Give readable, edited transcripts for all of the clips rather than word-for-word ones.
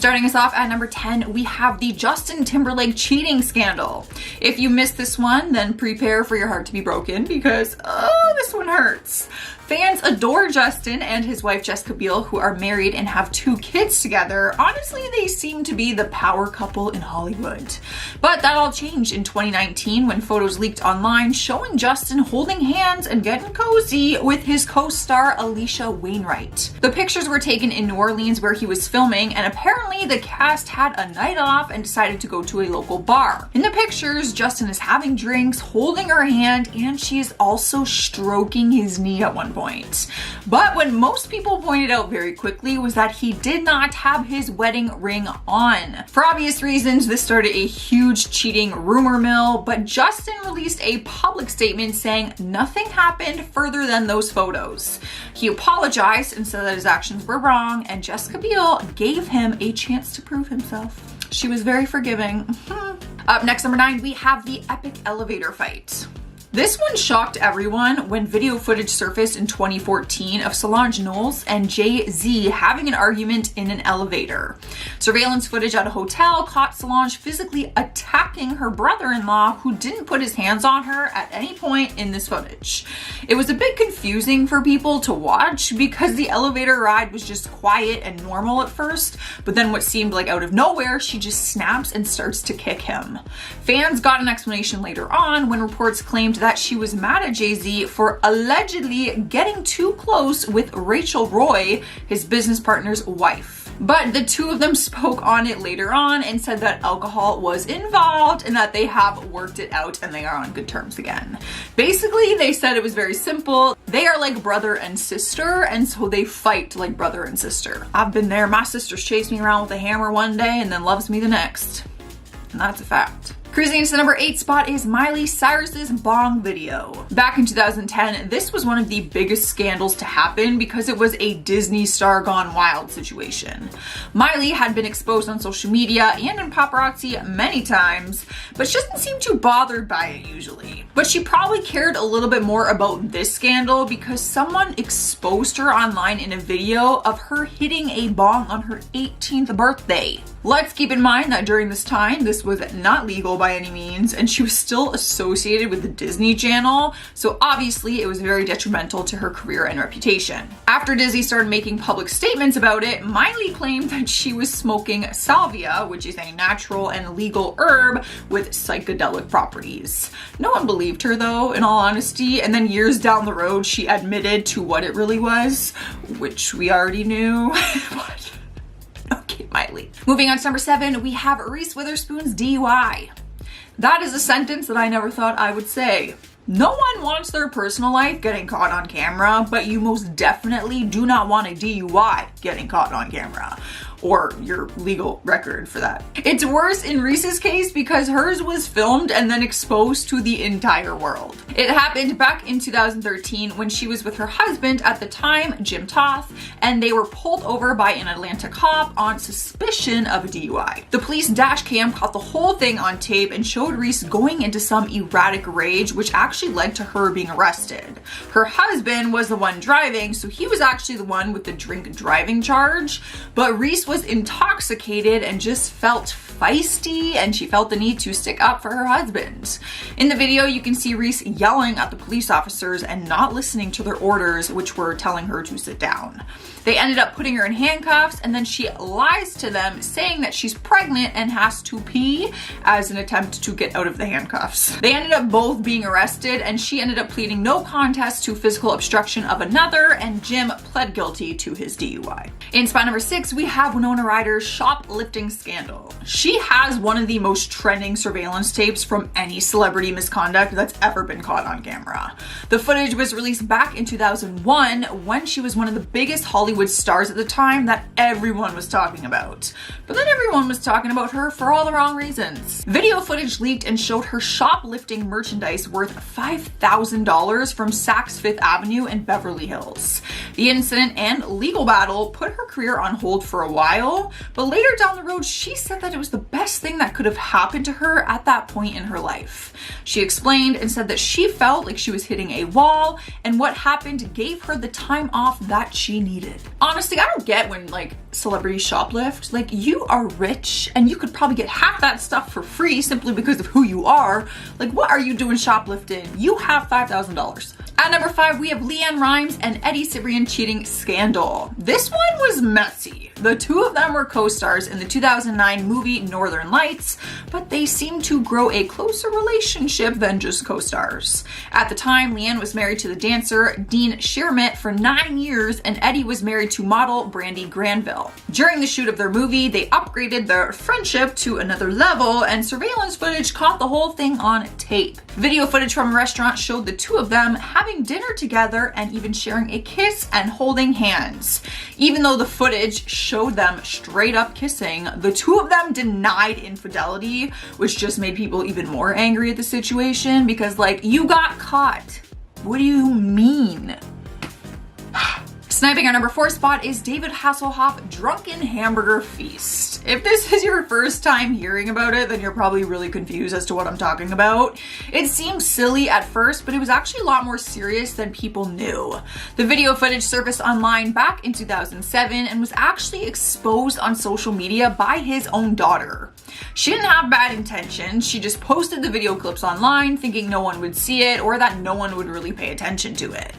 Starting us off at number 10, we have the Justin Timberlake cheating scandal. If you missed this one, then prepare for your heart to be broken because, oh, this one hurts. Fans adore Justin and his wife Jessica Biel, who are married and have 2 kids together. Honestly, they seem to be the power couple in Hollywood. But that all changed in 2019 when photos leaked online showing Justin holding hands and getting cozy with his co-star Alicia Wainwright. The pictures were taken in New Orleans where he was filming, and apparently the cast had a night off and decided to go to a local bar. In the pictures, Justin is having drinks, holding her hand, and she is also stroking his knee at one point. But what most people pointed out very quickly was that he did not have his wedding ring on. For obvious reasons, this started a huge cheating rumor mill, but Justin released a public statement saying nothing happened further than those photos. He apologized and said that his actions were wrong, and Jessica Biel gave him a chance to prove himself. She was very forgiving. Up next, number 9, we have the epic elevator fight. This one shocked everyone when video footage surfaced in 2014 of Solange Knowles and Jay-Z having an argument in an elevator. Surveillance footage at a hotel caught Solange physically attacking her brother-in-law, who didn't put his hands on her at any point in this footage. It was a bit confusing for people to watch because the elevator ride was just quiet and normal at first, but then what seemed like out of nowhere, she just snaps and starts to kick him. Fans got an explanation later on when reports claimed that she was mad at Jay-Z for allegedly getting too close with Rachel Roy, his business partner's wife. But the 2 of them spoke on it later on and said that alcohol was involved and that they have worked it out and they are on good terms again. Basically, they said it was very simple. They are like brother and sister, and so they fight like brother and sister. I've been there. My sister's chased me around with a hammer one day and then loves me the next. And that's a fact. Cruising into the number 8 spot is Miley Cyrus's bong video. Back in 2010, this was one of the biggest scandals to happen because it was a Disney star gone wild situation. Miley had been exposed on social media and in paparazzi many times, but she doesn't seem too bothered by it usually. But she probably cared a little bit more about this scandal because someone exposed her online in a video of her hitting a bong on her 18th birthday. Let's keep in mind that during this time, this was not legal by any means, and she was still associated with the Disney Channel, so obviously it was very detrimental to her career and reputation. After Disney started making public statements about it, Miley claimed that she was smoking salvia, which is a natural and legal herb with psychedelic properties. No one believed her though, in all honesty, and then years down the road she admitted to what it really was, which we already knew. But okay, Miley. Moving on to number 7, we have Reese Witherspoon's DUI. That is a sentence that I never thought I would say. No one wants their personal life getting caught on camera, but you most definitely do not want a DUI getting caught on camera. Or your legal record for that. It's worse in Reese's case because hers was filmed and then exposed to the entire world. It happened back in 2013 when she was with her husband at the time, Jim Toth, and they were pulled over by an Atlanta cop on suspicion of a DUI. The police dash cam caught the whole thing on tape and showed Reese going into some erratic rage, which actually led to her being arrested. Her husband was the one driving, so he was actually the one with the drink driving charge, but Reese was intoxicated and just felt feisty, and she felt the need to stick up for her husband. In the video, you can see Reese yelling at the police officers and not listening to their orders, which were telling her to sit down. They ended up putting her in handcuffs, and then she lies to them saying that she's pregnant and has to pee as an attempt to get out of the handcuffs. They ended up both being arrested, and she ended up pleading no contest to physical obstruction of another, and Jim pled guilty to his DUI. In spot number 6, we have Winona Ryder's shoplifting scandal. She has one of the most trending surveillance tapes from any celebrity misconduct that's ever been caught on camera. The footage was released back in 2001 when she was one of the biggest Hollywood stars at the time that everyone was talking about. But then everyone was talking about her for all the wrong reasons. Video footage leaked and showed her shoplifting merchandise worth $5,000 from Saks Fifth Avenue in Beverly Hills. The incident and legal battle put her career on hold for a while, but later down the road, she said that it was the best thing that could have happened to her at that point in her life. She explained and said that she felt like she was hitting a wall, and what happened gave her the time off that she needed. Honestly, I don't get when like celebrities shoplift. Like, you are rich and you could probably get half that stuff for free simply because of who you are. Like, what are you doing shoplifting? You have $5,000. At number 5, we have Leanne Rimes and Eddie Cibrian cheating scandal. This one was messy. The two of them were co-stars in the 2009 movie Northern Lights, but they seemed to grow a closer relationship than just co-stars. At the time, Leanne was married to the dancer Dean Shermitt for 9 years, and Eddie was married to model Brandy Granville. During the shoot of their movie, they upgraded their friendship to another level, and surveillance footage caught the whole thing on tape. Video footage from a restaurant showed the two of them having dinner together and even sharing a kiss and holding hands. Even though the footage showed them straight up kissing, the two of them denied infidelity, which just made people even more angry at the situation because, like, you got caught. What do you mean? Sniping our number 4 spot is David Hasselhoff Drunken Hamburger Feast. If this is your first time hearing about it, then you're probably really confused as to what I'm talking about. It seemed silly at first, but it was actually a lot more serious than people knew. The video footage surfaced online back in 2007 and was actually exposed on social media by his own daughter. She didn't have bad intentions, she just posted the video clips online thinking no one would see it or that no one would really pay attention to it.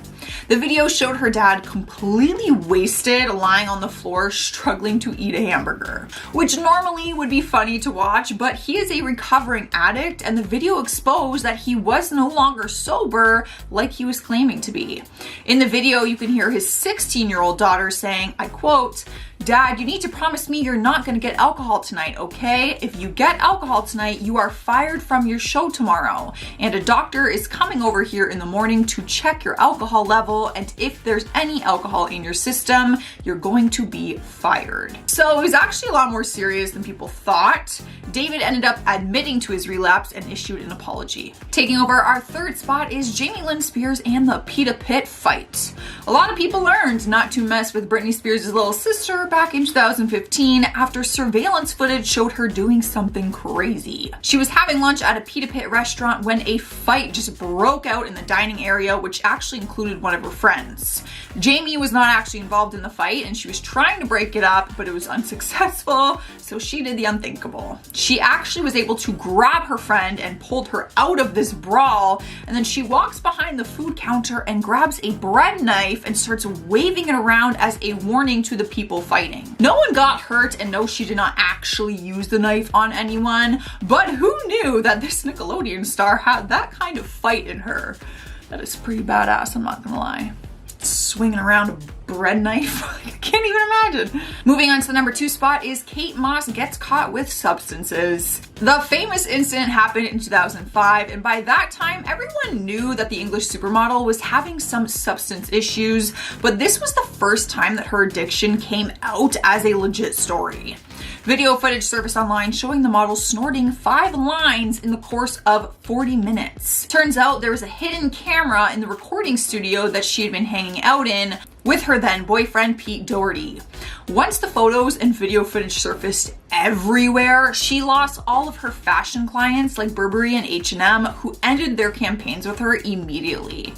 The video showed her dad completely wasted, lying on the floor, struggling to eat a hamburger, which normally would be funny to watch, but he is a recovering addict, and the video exposed that he was no longer sober like he was claiming to be. In the video, you can hear his 16-year-old daughter saying, I quote, "Dad, you need to promise me you're not gonna get alcohol tonight, okay? If you get alcohol tonight, you are fired from your show tomorrow. And a doctor is coming over here in the morning to check your alcohol level, and if there's any alcohol in your system, you're going to be fired." So it was actually a lot more serious than people thought. David ended up admitting to his relapse and issued an apology. Taking over our 3rd spot is Jamie Lynn Spears and the Pita Pit fight. A lot of people learned not to mess with Britney Spears' little sister back in 2015 after surveillance footage showed her doing something crazy. She was having lunch at a Pita Pit restaurant when a fight just broke out in the dining area, which actually included one of her friends. Jamie was not actually involved in the fight and she was trying to break it up, but it was unsuccessful, so she did the unthinkable. She actually was able to grab her friend and pulled her out of this brawl, and then she walks behind the food counter and grabs a bread knife and starts waving it around as a warning to the people fighting. No one got hurt, and no, she did not actually use the knife on anyone, but who knew that this Nickelodeon star had that kind of fight in her? That is pretty badass, I'm not gonna lie. Swinging around a bread knife. I can't even imagine. Moving on to the number 2 spot is Kate Moss gets caught with substances. The famous incident happened in 2005, and by that time, everyone knew that the English supermodel was having some substance issues, but this was the first time that her addiction came out as a legit story. Video footage surfaced online showing the model snorting 5 lines in the course of 40 minutes. Turns out there was a hidden camera in the recording studio that she had been hanging out in with her then boyfriend Pete Doherty. Once the photos and video footage surfaced everywhere, she lost all of her fashion clients like Burberry and H&M, who ended their campaigns with her immediately.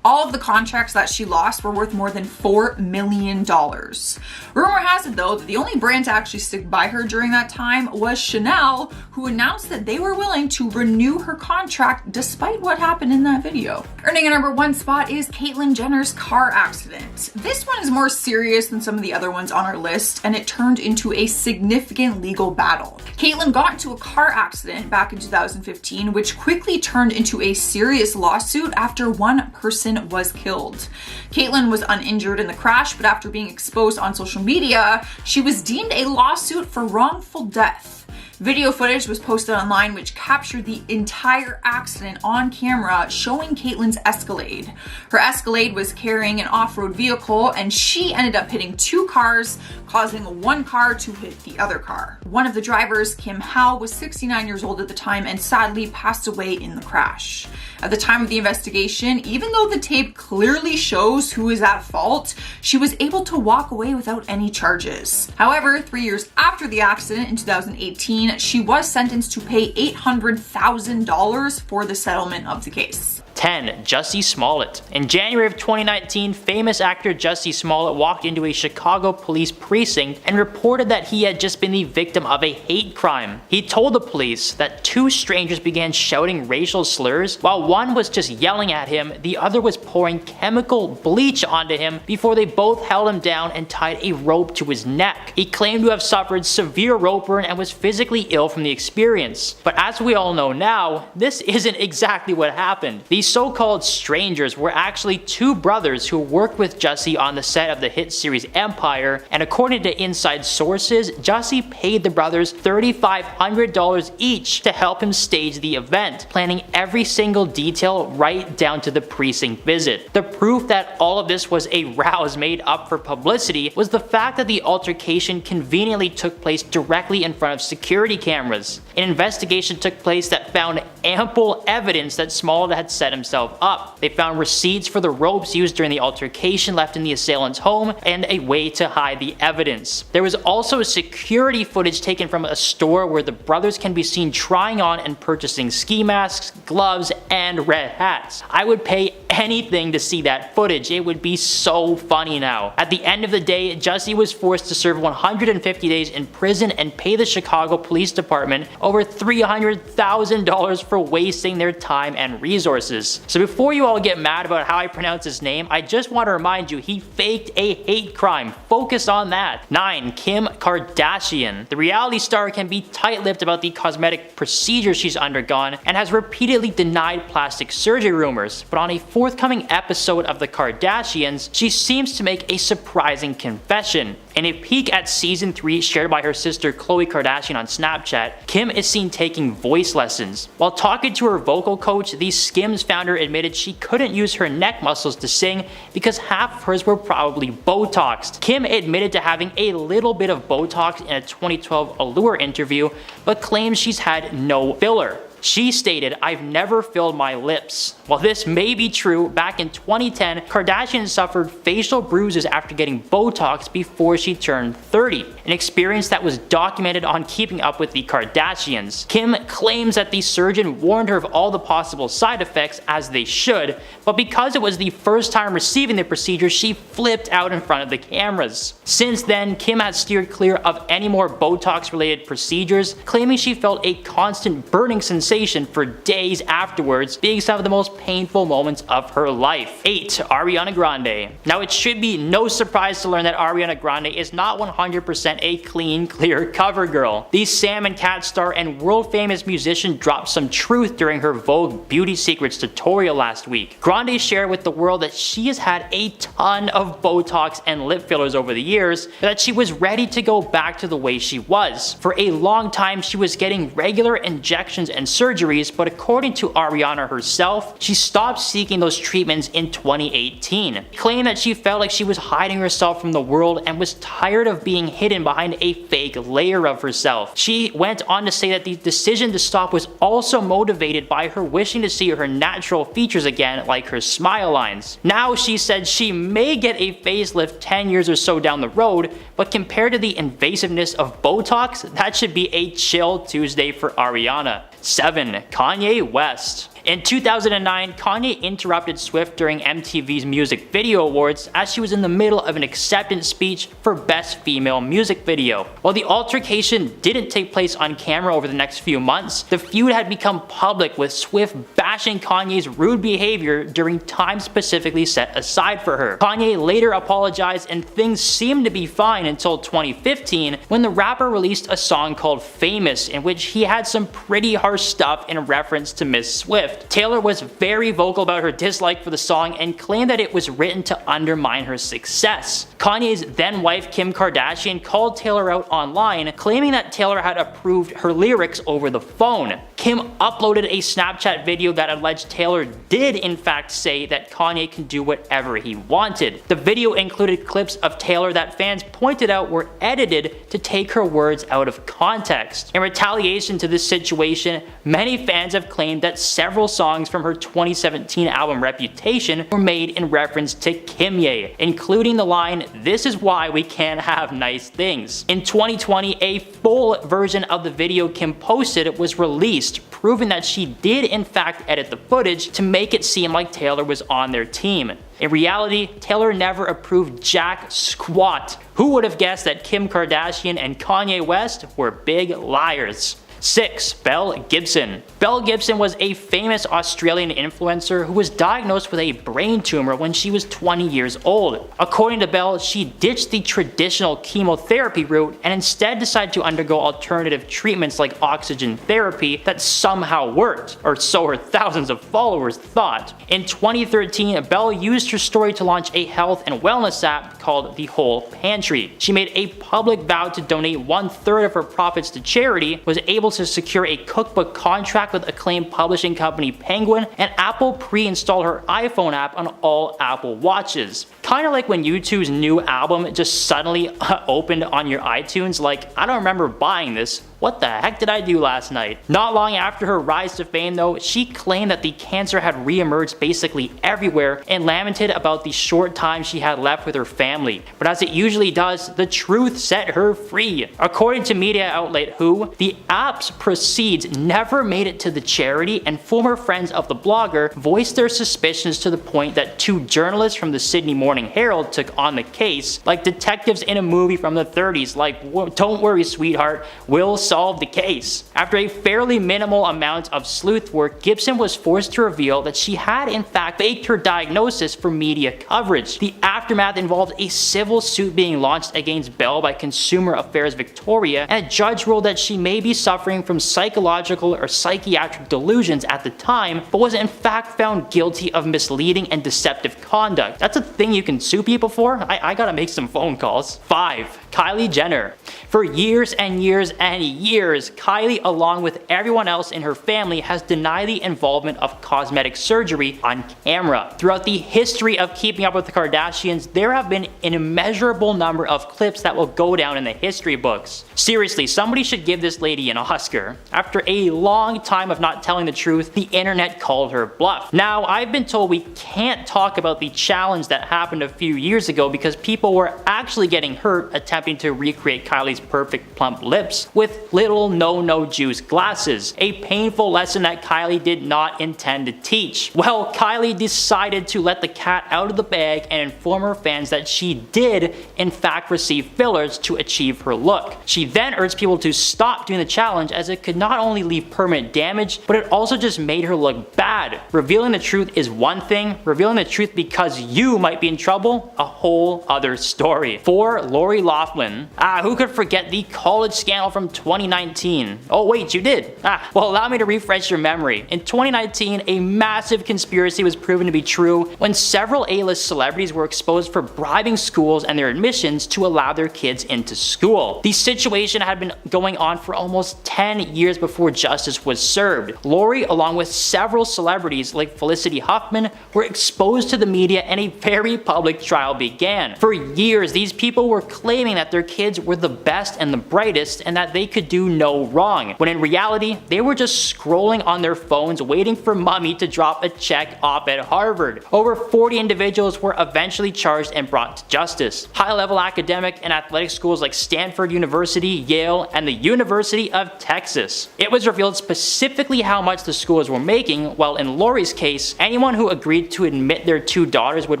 All of the contracts that she lost were worth more than $4 million. Rumor has it, though, that the only brand to actually stick by her during that time was Chanel, who announced that they were willing to renew her contract despite what happened in that video. Earning a number 1 spot is Caitlyn Jenner's car accident. This one is more serious than some of the other ones on our list, and it turned into a significant legal battle. Caitlyn got into a car accident back in 2015, which quickly turned into a serious lawsuit after one person was killed. Caitlyn was uninjured in the crash, but after being exposed on social media, she was deemed a lawsuit for wrongful death. Video footage was posted online which captured the entire accident on camera, showing Caitlyn's Escalade. Her Escalade was carrying an off-road vehicle, and she ended up hitting 2 cars, causing one car to hit the other car. One of the drivers, Kim Howe, was 69 years old at the time and sadly passed away in the crash. At the time of the investigation, even though the tape clearly shows who is at fault, she was able to walk away without any charges. However, 3 years after the accident in 2018, she was sentenced to pay $800,000 for the settlement of the case. 10. Jussie Smollett. In January of 2019, famous actor Jussie Smollett walked into a Chicago police precinct and reported that he had just been the victim of a hate crime. He told the police that two strangers began shouting racial slurs. While one was just yelling at him, the other was pouring chemical bleach onto him before they both held him down and tied a rope to his neck. He claimed to have suffered severe rope burn and was physically ill from the experience. But as we all know now, this isn't exactly what happened. These so-called strangers were actually two brothers who worked with Jussie on the set of the hit series Empire, and according to inside sources, Jussie paid the brothers $3,500 each to help him stage the event, planning every single detail right down to the precinct visit. The proof that all of this was a rouse made up for publicity was the fact that the altercation conveniently took place directly in front of security cameras. An investigation took place that found ample evidence that Smollett had set himself up. They found receipts for the ropes used during the altercation left in the assailant's home and a way to hide the evidence. There was also security footage taken from a store where the brothers can be seen trying on and purchasing ski masks, gloves, and red hats. I would pay anything to see that footage. It would be so funny now. At the end of the day, Jussie was forced to serve 150 days in prison and pay the Chicago Police Department over $300,000 for wasting their time and resources. So before you all get mad about how I pronounce his name, I just want to remind you he faked a hate crime. Focus on that. 9. Kim Kardashian. The reality star can be tight-lipped about the cosmetic procedures she's undergone and has repeatedly denied plastic surgery rumors, but on a forthcoming episode of The Kardashians, she seems to make a surprising confession. In a peek at season 3 shared by her sister Khloe Kardashian on Snapchat, Kim is seen taking voice lessons. While talking to her vocal coach, the Skims founder admitted she couldn't use her neck muscles to sing because half of hers were probably Botoxed. Kim admitted to having a little bit of Botox in a 2012 Allure interview, but claims she's had no filler. She stated, "I've never filled my lips." While this may be true, back in 2010, Kardashian suffered facial bruises after getting Botox before she turned 30, an experience that was documented on Keeping Up with the Kardashians. Kim claims that the surgeon warned her of all the possible side effects, as they should, but because it was the first time receiving the procedure, she flipped out in front of the cameras. Since then, Kim has steered clear of any more Botox-related procedures, claiming she felt a constant burning sensation for days afterwards, being some of the most painful moments of her life. 8. Ariana Grande. Now, it should be no surprise to learn that Ariana Grande is not 100% a clean, clear cover girl. The Sam and Cat star and world-famous musician dropped some truth during her Vogue Beauty Secrets tutorial last week. Grande shared with the world that she has had a ton of Botox and lip fillers over the years, but that she was ready to go back to the way she was. For a long time, she was getting regular injections and surgeries, but according to Ariana herself, she stopped seeking those treatments in 2018. She claimed that she felt like she was hiding herself from the world and was tired of being hidden behind a fake layer of herself. She went on to say that the decision to stop was also motivated by her wishing to see her natural features again, like her smile lines. Now she said she may get a facelift 10 years or so down the road, but compared to the invasiveness of Botox, that should be a chill Tuesday for Ariana. 7. Kanye West. In 2009, Kanye interrupted Swift during MTV's Music Video Awards as she was in the middle of an acceptance speech for Best Female Music Video. While the altercation didn't take place on camera over the next few months, the feud had become public, with Swift bashing Kanye's rude behavior during time specifically set aside for her. Kanye later apologized and things seemed to be fine until 2015, when the rapper released a song called Famous, in which he had some pretty harsh stuff in reference to Miss Swift. Taylor was very vocal about her dislike for the song and claimed that it was written to undermine her success. Kanye's then wife Kim Kardashian called Taylor out online, claiming that Taylor had approved her lyrics over the phone. Kim uploaded a Snapchat video that alleged Taylor did in fact say that Kanye can do whatever he wanted. The video included clips of Taylor that fans pointed out were edited to take her words out of context. In retaliation to this situation, many fans have claimed that several songs from her 2017 album Reputation were made in reference to Kimye, including the line, "This is why we can't have nice things." In 2020, a full version of the video Kim posted was released, released, proving that she did in fact edit the footage to make it seem like Taylor was on their team. In reality, Taylor never approved jack squat. Who would have guessed that Kim Kardashian and Kanye West were big liars? 6. Belle Gibson. Belle Gibson was a famous Australian influencer who was diagnosed with a brain tumor when she was 20 years old. According to Belle, she ditched the traditional chemotherapy route and instead decided to undergo alternative treatments like oxygen therapy that somehow worked, or so her thousands of followers thought. In 2013, Belle used her story to launch a health and wellness app called The Whole Pantry. She made a public vow to donate 1/3 of her profits to charity, was able to secure a cookbook contract with acclaimed publishing company Penguin, and Apple pre-installed her iPhone app on all Apple Watches. Kinda like when U2's new album just suddenly opened on your iTunes, like, I don't remember buying this. What the heck did I do last night? Not long after her rise to fame though, she claimed that the cancer had re-emerged basically everywhere and lamented about the short time she had left with her family. But as it usually does, the truth set her free. According to media outlet Who, the app's proceeds never made it to the charity, and former friends of the blogger voiced their suspicions to the point that 2 journalists from the Sydney Morning Herald took on the case, like detectives in a movie from the 30s, like, don't worry sweetheart, we'll solve the case. After a fairly minimal amount of sleuth work, Gibson was forced to reveal that she had in fact faked her diagnosis for media coverage. The aftermath involved a civil suit being launched against Belle by Consumer Affairs Victoria, and a judge ruled that she may be suffering from psychological or psychiatric delusions at the time, but was in fact found guilty of misleading and deceptive conduct. That's a thing you can sue people for? I gotta make some phone calls. 5. Kylie Jenner. For years and years and years, Kylie, along with everyone else in her family, has denied the involvement of cosmetic surgery on camera. Throughout the history of Keeping Up with the Kardashians, there have been an immeasurable number of clips that will go down in the history books. Seriously, somebody should give this lady an Oscar. After a long time of not telling the truth, the internet called her bluff. Now, I've been told we can't talk about the challenge that happened a few years ago because people were actually getting hurt attempting to recreate Kylie's perfect plump lips with little no juice glasses, a painful lesson that Kylie did not intend to teach. Well, Kylie decided to let the cat out of the bag and inform her fans that she did in fact receive fillers to achieve her look. She then urged people to stop doing the challenge as it could not only leave permanent damage, but it also just made her look bad. Revealing the truth is one thing, revealing the truth because you might be in trouble, a whole other story. 4. Lori Loughlin. Who could forget the college scandal from 2019? Oh wait, you did? Well, allow me to refresh your memory. In 2019, a massive conspiracy was proven to be true when several A-list celebrities were exposed for bribing schools and their admissions to allow their kids into school. The situation had been going on for almost 10 years before justice was served. Lori, along with several celebrities like Felicity Huffman, were exposed to the media and a very public trial began. For years, these people were claiming that their kids were the best and the brightest and that they could do no wrong, when in reality, they were just scrolling on their phones waiting for mommy to drop a check off at Harvard. Over 40 individuals were eventually charged and brought to justice. High-level academic and athletic schools like Stanford University, Yale, and the University of Texas. It was revealed specifically how much the schools were making, while in Lori's case, anyone who agreed to admit their 2 daughters would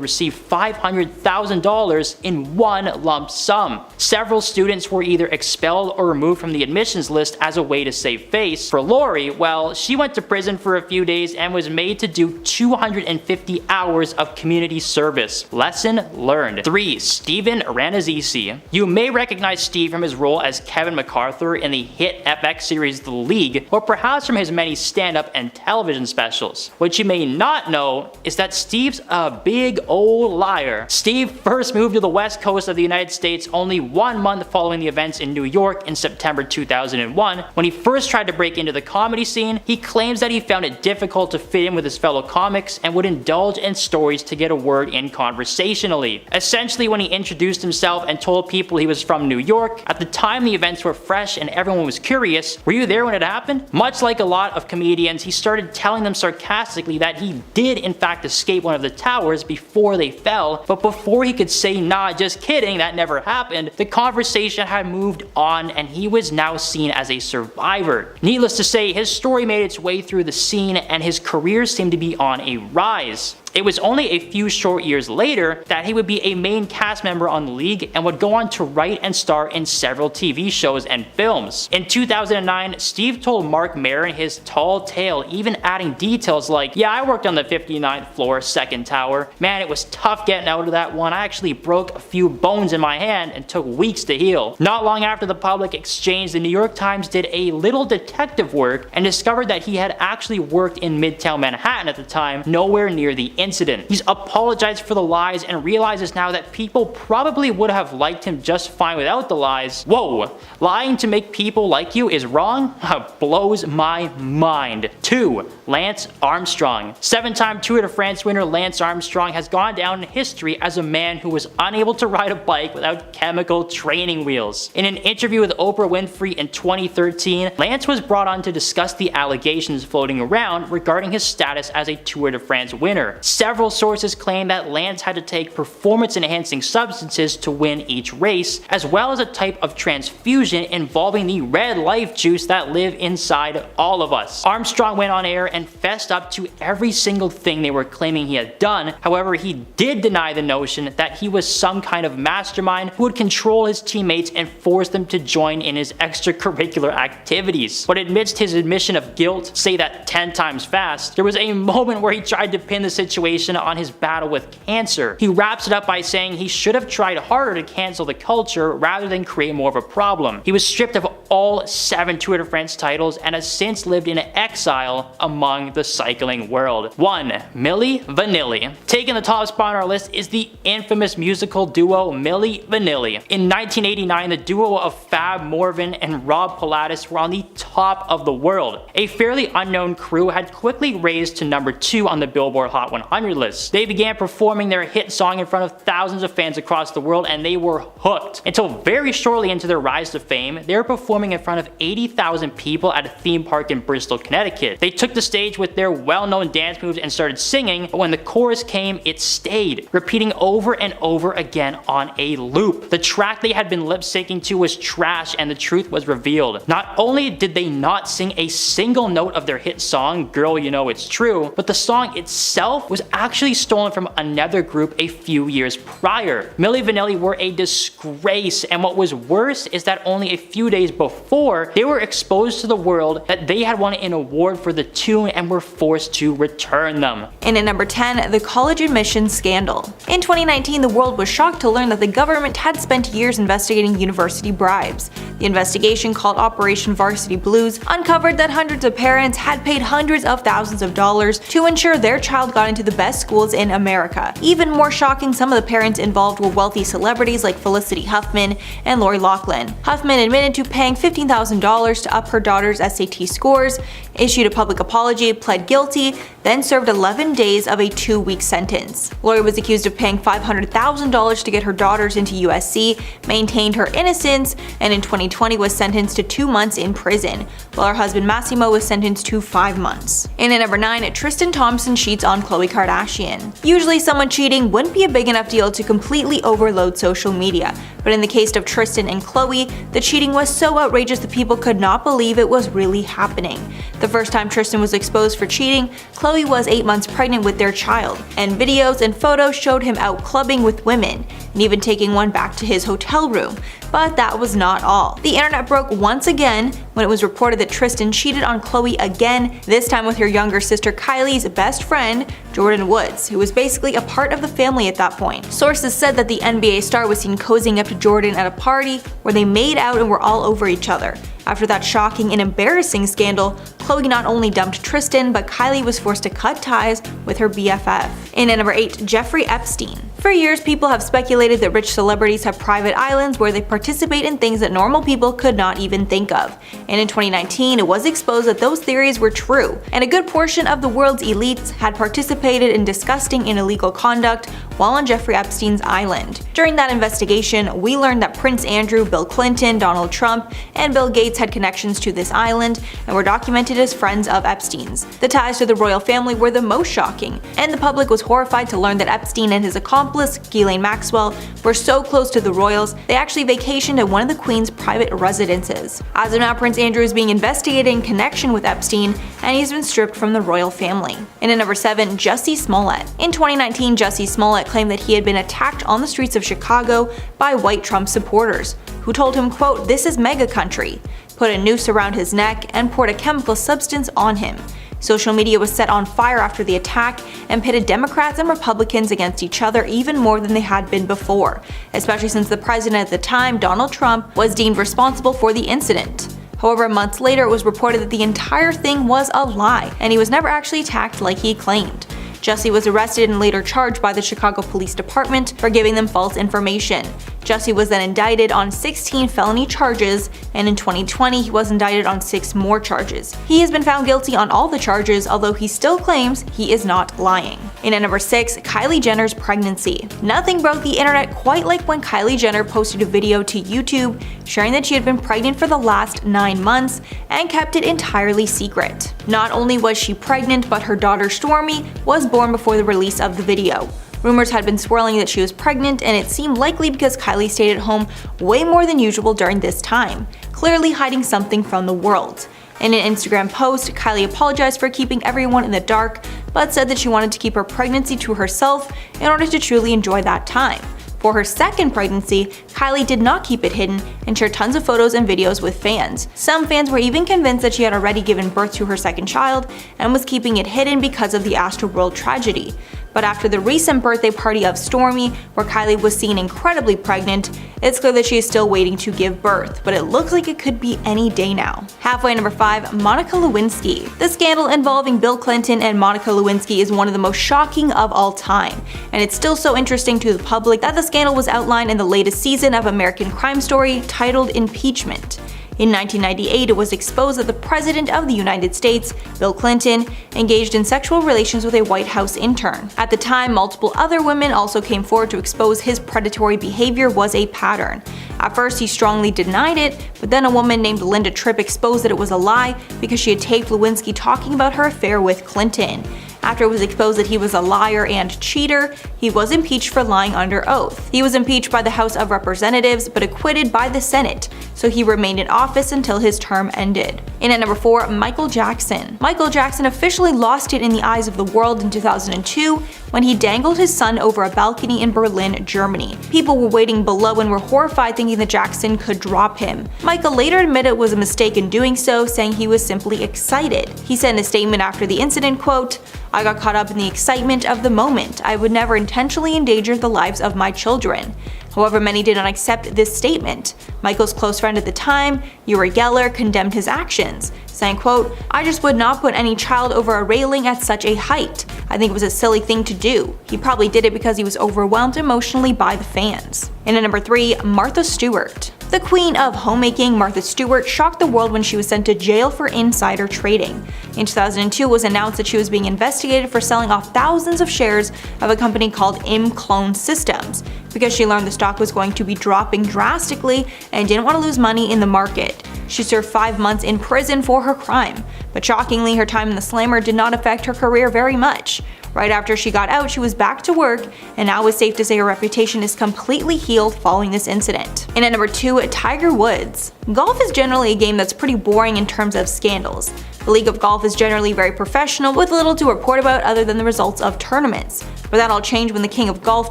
receive $500,000 in one lump sum. Several students were either expelled or removed from the admissions list as a way to save face. For Lori, well, she went to prison for a few days and was made to do 250 hours of community service. Lesson learned. 3. Steven Rannazzisi. You may recognize Steve from his role as Kevin MacArthur in the hit FX series The League, or perhaps from his many stand-up and television specials. What you may not know is that Steve's a big old liar. Steve first moved to the west coast of the United States only 1 month following the events in New York in September 2001. When he first tried to break into the comedy scene, he claims that he found it difficult to fit in with his fellow comics and would indulge in stories to get a word in conversationally. Essentially, when he introduced himself and told people he was from New York, at the time the events were fresh and everyone was curious, were you there when it happened? Much like a lot of comedians, he started telling them sarcastically that he did in fact escape one of the towers before they fell, but before he could say nah, just kidding, that never happened, happened, the conversation had moved on and he was now seen as a survivor. Needless to say, his story made its way through the scene and his career seemed to be on a rise. It was only a few short years later that he would be a main cast member on The League and would go on to write and star in several TV shows and films. In 2009, Steve told Mark Maron his tall tale, even adding details like, "Yeah, I worked on the 59th floor, second tower. Man, it was tough getting out of that one. I actually broke a few bones in my hand and took weeks to heal." Not long after the public exchange, the New York Times did a little detective work and discovered that he had actually worked in Midtown Manhattan at the time, nowhere near the incident. He's apologized for the lies and realizes now that people probably would have liked him just fine without the lies. Whoa, lying to make people like you is wrong? Blows my mind. 2. Lance Armstrong. 7-time Tour de France winner Lance Armstrong has gone down in history as a man who was unable to ride a bike without chemical training wheels. In an interview with Oprah Winfrey in 2013, Lance was brought on to discuss the allegations floating around regarding his status as a Tour de France winner. Several sources claim that Lance had to take performance-enhancing substances to win each race, as well as a type of transfusion involving the red life juice that live inside all of us. Armstrong went on air and fessed up to every single thing they were claiming he had done. However, he did deny the notion that he was some kind of mastermind who would control his teammates and force them to join in his extracurricular activities, but admits his admission of guilt, say that 10 times fast. There was a moment where he tried to pin the situation on his battle with cancer. He wraps it up by saying he should have tried harder to cancel the culture rather than create more of a problem. He was stripped of all 7 Tour de France titles and has since lived in exile among the cycling world. 1. Milli Vanilli. Taking the top spot on our list is the infamous musical duo Milli Vanilli. In 1989, the duo of Fab Morvan and Rob Pilatus were on the top of the world. A fairly unknown crew had quickly raised to number 2 on the Billboard Hot 100 list. They began performing their hit song in front of thousands of fans across the world and they were hooked. Until very shortly into their rise to fame, they were performing in front of 80,000 people at a theme park in Bristol, Connecticut. They took the stage with their well-known dance moves and started singing, but when the chorus came, it stayed, repeating over and over again on a loop. The track they had been lip-syncing to was trash and the truth was revealed. Not only did they not sing a single note of their hit song, Girl You Know It's True, but the song itself was actually stolen from another group a few years prior. Milli Vanilli were a disgrace, and what was worse is that only a few days before, they were exposed to the world that they had won an award for the tune and were forced to return them. And at number 10, the college admissions scandal. In 2019, the world was shocked to learn that the government had spent years investigating university bribes. The investigation, called Operation Varsity Blues, uncovered that hundreds of parents had paid hundreds of thousands of dollars to ensure their child got into the best schools in America. Even more shocking, some of the parents involved were wealthy celebrities like Felicity Huffman and Lori Loughlin. Huffman admitted to paying $15,000 to up her daughter's SAT scores, issued a public apology, pled guilty, then served 11 days of a 2-week sentence. Lori was accused of paying $500,000 to get her daughters into USC, maintained her innocence, and in 2020 was sentenced to 2 months in prison, while her husband Massimo was sentenced to 5 months. And at number 9, Tristan Thompson cheats on Khloe Kardashian. Usually someone cheating wouldn't be a big enough deal to completely overload social media, but in the case of Tristan and Khloe, the cheating was so outrageous that people could not believe it was really happening. The first time Tristan was exposed for cheating, Khloe was 8 months pregnant with their child, and videos and photos showed him out clubbing with women, and even taking one back to his hotel room. But that was not all. The internet broke once again when it was reported that Tristan cheated on Khloe again, this time with her younger sister Kylie's best friend, Jordan Woods, who was basically a part of the family at that point. Sources said that the NBA star was seen cozying up to Jordan at a party where they made out and were all over each other. After that shocking and embarrassing scandal, Khloe not only dumped Tristan, but Kylie was forced to cut ties with her BFF. And at number 8, Jeffrey Epstein. For years, people have speculated that rich celebrities have private islands where they participate in things that normal people could not even think of. And in 2019, it was exposed that those theories were true, and a good portion of the world's elites had participated in disgusting and illegal conduct while on Jeffrey Epstein's island. During that investigation, we learned that Prince Andrew, Bill Clinton, Donald Trump, and Bill Gates had connections to this island and were documented as friends of Epstein's. The ties to the royal family were the most shocking, and the public was horrified to learn that Epstein and his accomplice, Ghislaine Maxwell, were so close to the royals they actually vacationed at one of the Queen's private residences. As of now, Prince Andrew is being investigated in connection with Epstein, and he's been stripped from the royal family. And at number 7, Jussie Smollett. In 2019, Jussie Smollett claimed that he had been attacked on the streets of Chicago by white Trump supporters, who told him, quote, "This is mega country," put a noose around his neck, and poured a chemical substance on him. Social media was set on fire after the attack and pitted Democrats and Republicans against each other even more than they had been before, especially since the president at the time, Donald Trump, was deemed responsible for the incident. However, months later it was reported that the entire thing was a lie, and he was never actually attacked like he claimed. Jussie was arrested and later charged by the Chicago Police Department for giving them false information. Jussie was then indicted on 16 felony charges, and in 2020 he was indicted on 6 more charges. He has been found guilty on all the charges, although he still claims he is not lying. And at number 6, Kylie Jenner's pregnancy. Nothing broke the internet quite like when Kylie Jenner posted a video to YouTube sharing that she had been pregnant for the last 9 months and kept it entirely secret. Not only was she pregnant, but her daughter Stormi was born before the release of the video. Rumors had been swirling that she was pregnant, and it seemed likely because Kylie stayed at home way more than usual during this time, clearly hiding something from the world. In an Instagram post, Kylie apologized for keeping everyone in the dark, but said that she wanted to keep her pregnancy to herself in order to truly enjoy that time. For her second pregnancy, Kylie did not keep it hidden and shared tons of photos and videos with fans. Some fans were even convinced that she had already given birth to her second child and was keeping it hidden because of the Astroworld tragedy. But after the recent birthday party of Stormi, where Kylie was seen incredibly pregnant, it's clear that she is still waiting to give birth, but it looks like it could be any day now. Halfway at number 5, Monica Lewinsky. The scandal involving Bill Clinton and Monica Lewinsky is one of the most shocking of all time, and it's still so interesting to the public that the scandal was outlined in the latest season of American Crime Story titled Impeachment. In 1998, it was exposed that the President of the United States, Bill Clinton, engaged in sexual relations with a White House intern. At the time, multiple other women also came forward to expose his predatory behavior was a pattern. At first, he strongly denied it, but then a woman named Linda Tripp exposed that it was a lie because she had taped Lewinsky talking about her affair with Clinton. After it was exposed that he was a liar and cheater, he was impeached for lying under oath. He was impeached by the House of Representatives but acquitted by the Senate, so he remained in office until his term ended. And at number 4, Michael Jackson. Michael Jackson officially lost it in the eyes of the world in 2002 when he dangled his son over a balcony in Berlin, Germany. People were waiting below and were horrified, thinking that Jackson could drop him. Michael later admitted it was a mistake in doing so, saying he was simply excited. He said in a statement after the incident, quote, "I got caught up in the excitement of the moment. I would never intentionally endanger the lives of my children." However, many did not accept this statement. Michael's close friend at the time, Uri Geller, condemned his actions, saying, quote, "I just would not put any child over a railing at such a height. I think it was a silly thing to do. He probably did it because he was overwhelmed emotionally by the fans." And at number 3, Martha Stewart. The queen of homemaking, Martha Stewart, shocked the world when she was sent to jail for insider trading. In 2002, it was announced that she was being investigated for selling off thousands of shares of a company called Clone Systems because she learned the stock was going to be dropping drastically and didn't want to lose money in the market. She served 5 months in prison for her crime, but shockingly, her time in the slammer did not affect her career very much. Right after she got out, she was back to work, and now it's safe to say her reputation is completely healed following this incident. And at number 2, Tiger Woods. Golf is generally a game that's pretty boring in terms of scandals. The League of Golf is generally very professional with little to report about other than the results of tournaments. But that all changed when the king of golf,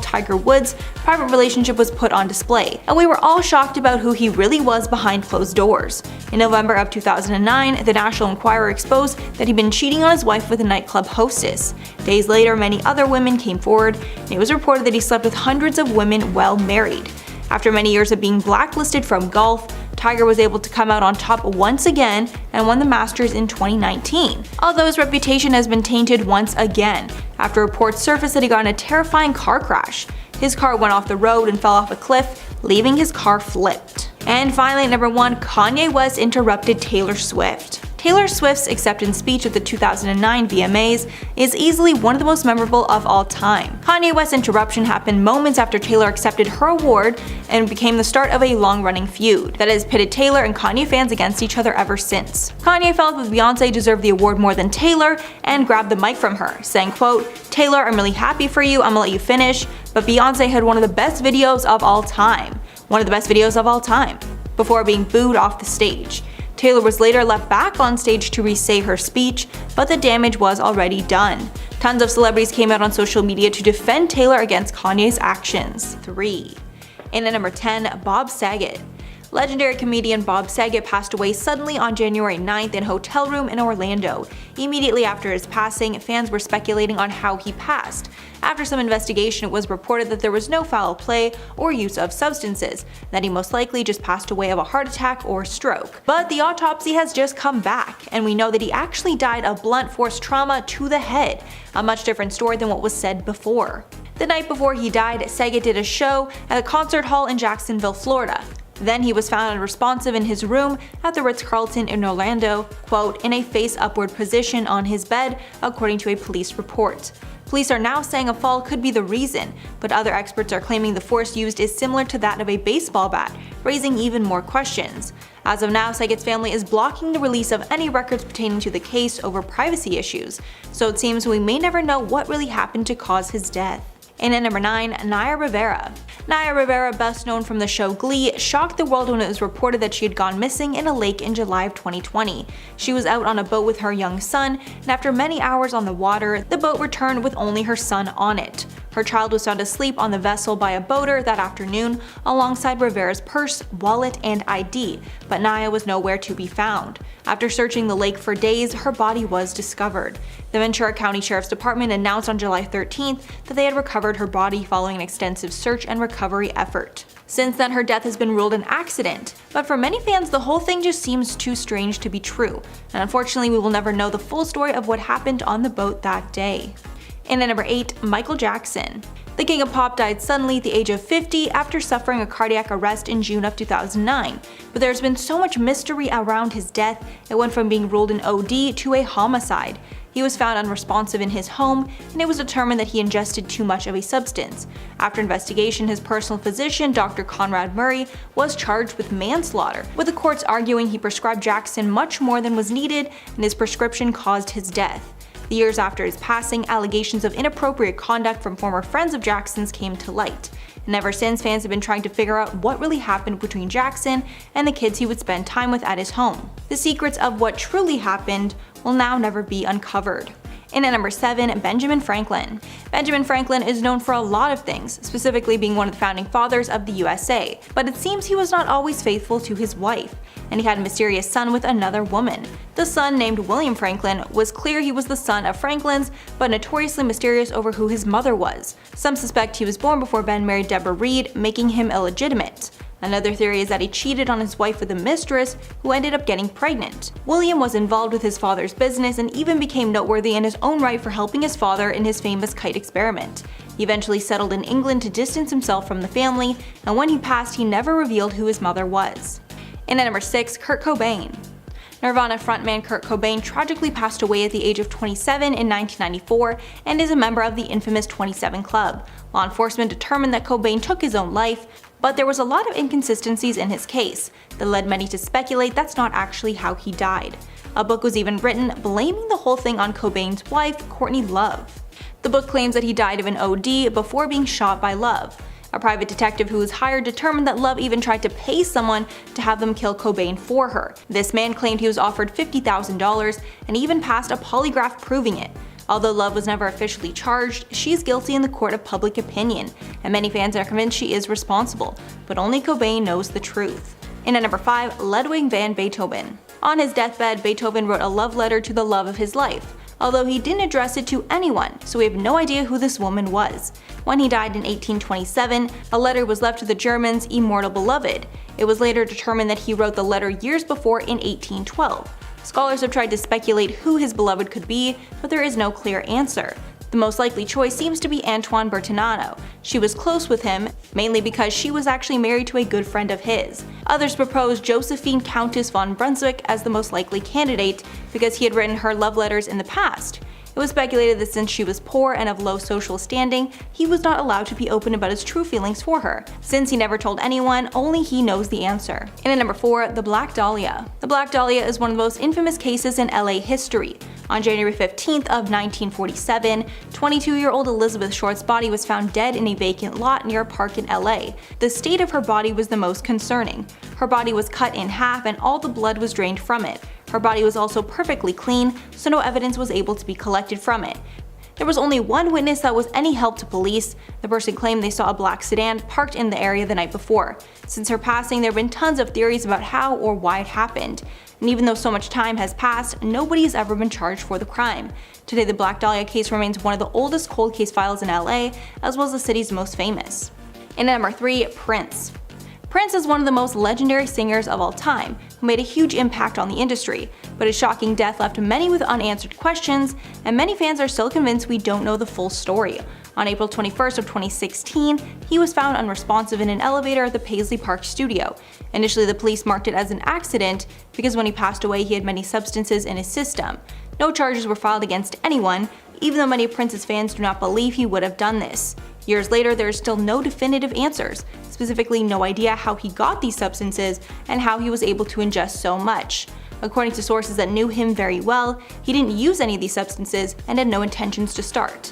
Tiger Woods' private relationship was put on display, and we were all shocked about who he really was behind closed doors. In November of 2009, the National Enquirer exposed that he'd been cheating on his wife with a nightclub hostess. Days later, many other women came forward, and it was reported that he slept with hundreds of women while married. After many years of being blacklisted from golf, Tiger was able to come out on top once again and won the Masters in 2019, although his reputation has been tainted once again after reports surfaced that he got in a terrifying car crash. His car went off the road and fell off a cliff, leaving his car flipped. And finally, at number 1, Kanye West interrupted Taylor Swift. Taylor Swift's acceptance speech at the 2009 VMAs is easily one of the most memorable of all time. Kanye West's interruption happened moments after Taylor accepted her award and became the start of a long-running feud that has pitted Taylor and Kanye fans against each other ever since. Kanye felt that Beyonce deserved the award more than Taylor and grabbed the mic from her, saying, quote, "Taylor, I'm really happy for you, I'm gonna let you finish, but Beyonce had one of the best videos of all time. One of the best videos of all time," before being booed off the stage. Taylor was later left back on stage to re-say her speech, but the damage was already done. Tons of celebrities came out on social media to defend Taylor against Kanye's actions. 3. And at number 10, Bob Saget. Legendary comedian Bob Saget passed away suddenly on January 9th in a hotel room in Orlando. Immediately after his passing, fans were speculating on how he passed. After some investigation, it was reported that there was no foul play or use of substances, that he most likely just passed away of a heart attack or stroke. But the autopsy has just come back, and we know that he actually died of blunt force trauma to the head, a much different story than what was said before. The night before he died, Saget did a show at a concert hall in Jacksonville, Florida. Then he was found unresponsive in his room at the Ritz-Carlton in Orlando, quote, in a face-upward position on his bed, according to a police report. Police are now saying a fall could be the reason, but other experts are claiming the force used is similar to that of a baseball bat, raising even more questions. As of now, Saget's family is blocking the release of any records pertaining to the case over privacy issues, so it seems we may never know what really happened to cause his death. And at number 9, Naya Rivera. Naya Rivera, best known from the show Glee, shocked the world when it was reported that she had gone missing in a lake in July of 2020. She was out on a boat with her young son, and after many hours on the water, the boat returned with only her son on it. Her child was found asleep on the vessel by a boater that afternoon, alongside Rivera's purse, wallet, and ID, but Naya was nowhere to be found. After searching the lake for days, her body was discovered. The Ventura County Sheriff's Department announced on July 13th that they had recovered her body following an extensive search and recovery effort. Since then, her death has been ruled an accident, but for many fans, the whole thing just seems too strange to be true, and unfortunately we will never know the full story of what happened on the boat that day. And at number 8, Michael Jackson. The king of pop died suddenly at the age of 50 after suffering a cardiac arrest in June of 2009. But there's been so much mystery around his death, it went from being ruled an OD to a homicide. He was found unresponsive in his home, and it was determined that he ingested too much of a substance. After investigation, his personal physician, Dr. Conrad Murray, was charged with manslaughter, with the courts arguing he prescribed Jackson much more than was needed and his prescription caused his death. Years after his passing, allegations of inappropriate conduct from former friends of Jackson's came to light. And ever since, fans have been trying to figure out what really happened between Jackson and the kids he would spend time with at his home. The secrets of what truly happened will now never be uncovered. And at number 7, Benjamin Franklin. Benjamin Franklin is known for a lot of things, specifically being one of the founding fathers of the USA, but it seems he was not always faithful to his wife, and he had a mysterious son with another woman. The son, named William Franklin, was clear he was the son of Franklin's, but notoriously mysterious over who his mother was. Some suspect he was born before Ben married Deborah Reed, making him illegitimate. Another theory is that he cheated on his wife with a mistress who ended up getting pregnant. William was involved with his father's business and even became noteworthy in his own right for helping his father in his famous kite experiment. He eventually settled in England to distance himself from the family, and when he passed, he never revealed who his mother was. And at number 6, Kurt Cobain. Nirvana frontman Kurt Cobain tragically passed away at the age of 27 in 1994 and is a member of the infamous 27 Club. Law enforcement determined that Cobain took his own life, but there was a lot of inconsistencies in his case that led many to speculate that's not actually how he died. A book was even written blaming the whole thing on Cobain's wife, Courtney Love. The book claims that he died of an OD before being shot by Love. A private detective who was hired determined that Love even tried to pay someone to have them kill Cobain for her. This man claimed he was offered $50,000 and even passed a polygraph proving it. Although Love was never officially charged, she's guilty in the court of public opinion, and many fans are convinced she is responsible, but only Cobain knows the truth. And at number 5, Ludwig van Beethoven. On his deathbed, Beethoven wrote a love letter to the love of his life, although he didn't address it to anyone, so we have no idea who this woman was. When he died in 1827, a letter was left to the Germans' immortal beloved. It was later determined that he wrote the letter years before in 1812. Scholars have tried to speculate who his beloved could be, but there is no clear answer. The most likely choice seems to be Antoine Bertinano. She was close with him, mainly because she was actually married to a good friend of his. Others proposed Josephine Countess von Brunswick as the most likely candidate because he had written her love letters in the past. It was speculated that since she was poor and of low social standing, he was not allowed to be open about his true feelings for her. Since he never told anyone, only he knows the answer. And at number 4, the Black Dahlia. The Black Dahlia is one of the most infamous cases in LA history. On January 15th of 1947, 22-year-old Elizabeth Short's body was found dead in a vacant lot near a park in LA. The state of her body was the most concerning. Her body was cut in half and all the blood was drained from it. Her body was also perfectly clean, so no evidence was able to be collected from it. There was only one witness that was any help to police. The person claimed they saw a black sedan parked in the area the night before. Since her passing, there have been tons of theories about how or why it happened. And even though so much time has passed, nobody has ever been charged for the crime. Today, the Black Dahlia case remains one of the oldest cold case files in LA, as well as the city's most famous. And at number 3, Prince. Prince is one of the most legendary singers of all time, who made a huge impact on the industry, but his shocking death left many with unanswered questions, and many fans are still convinced we don't know the full story. On April 21st of 2016, he was found unresponsive in an elevator at the Paisley Park studio. Initially, the police marked it as an accident because when he passed away, he had many substances in his system. No charges were filed against anyone, even though many of Prince's fans do not believe he would have done this. Years later, there is still no definitive answers, specifically no idea how he got these substances and how he was able to ingest so much. According to sources that knew him very well, he didn't use any of these substances and had no intentions to start.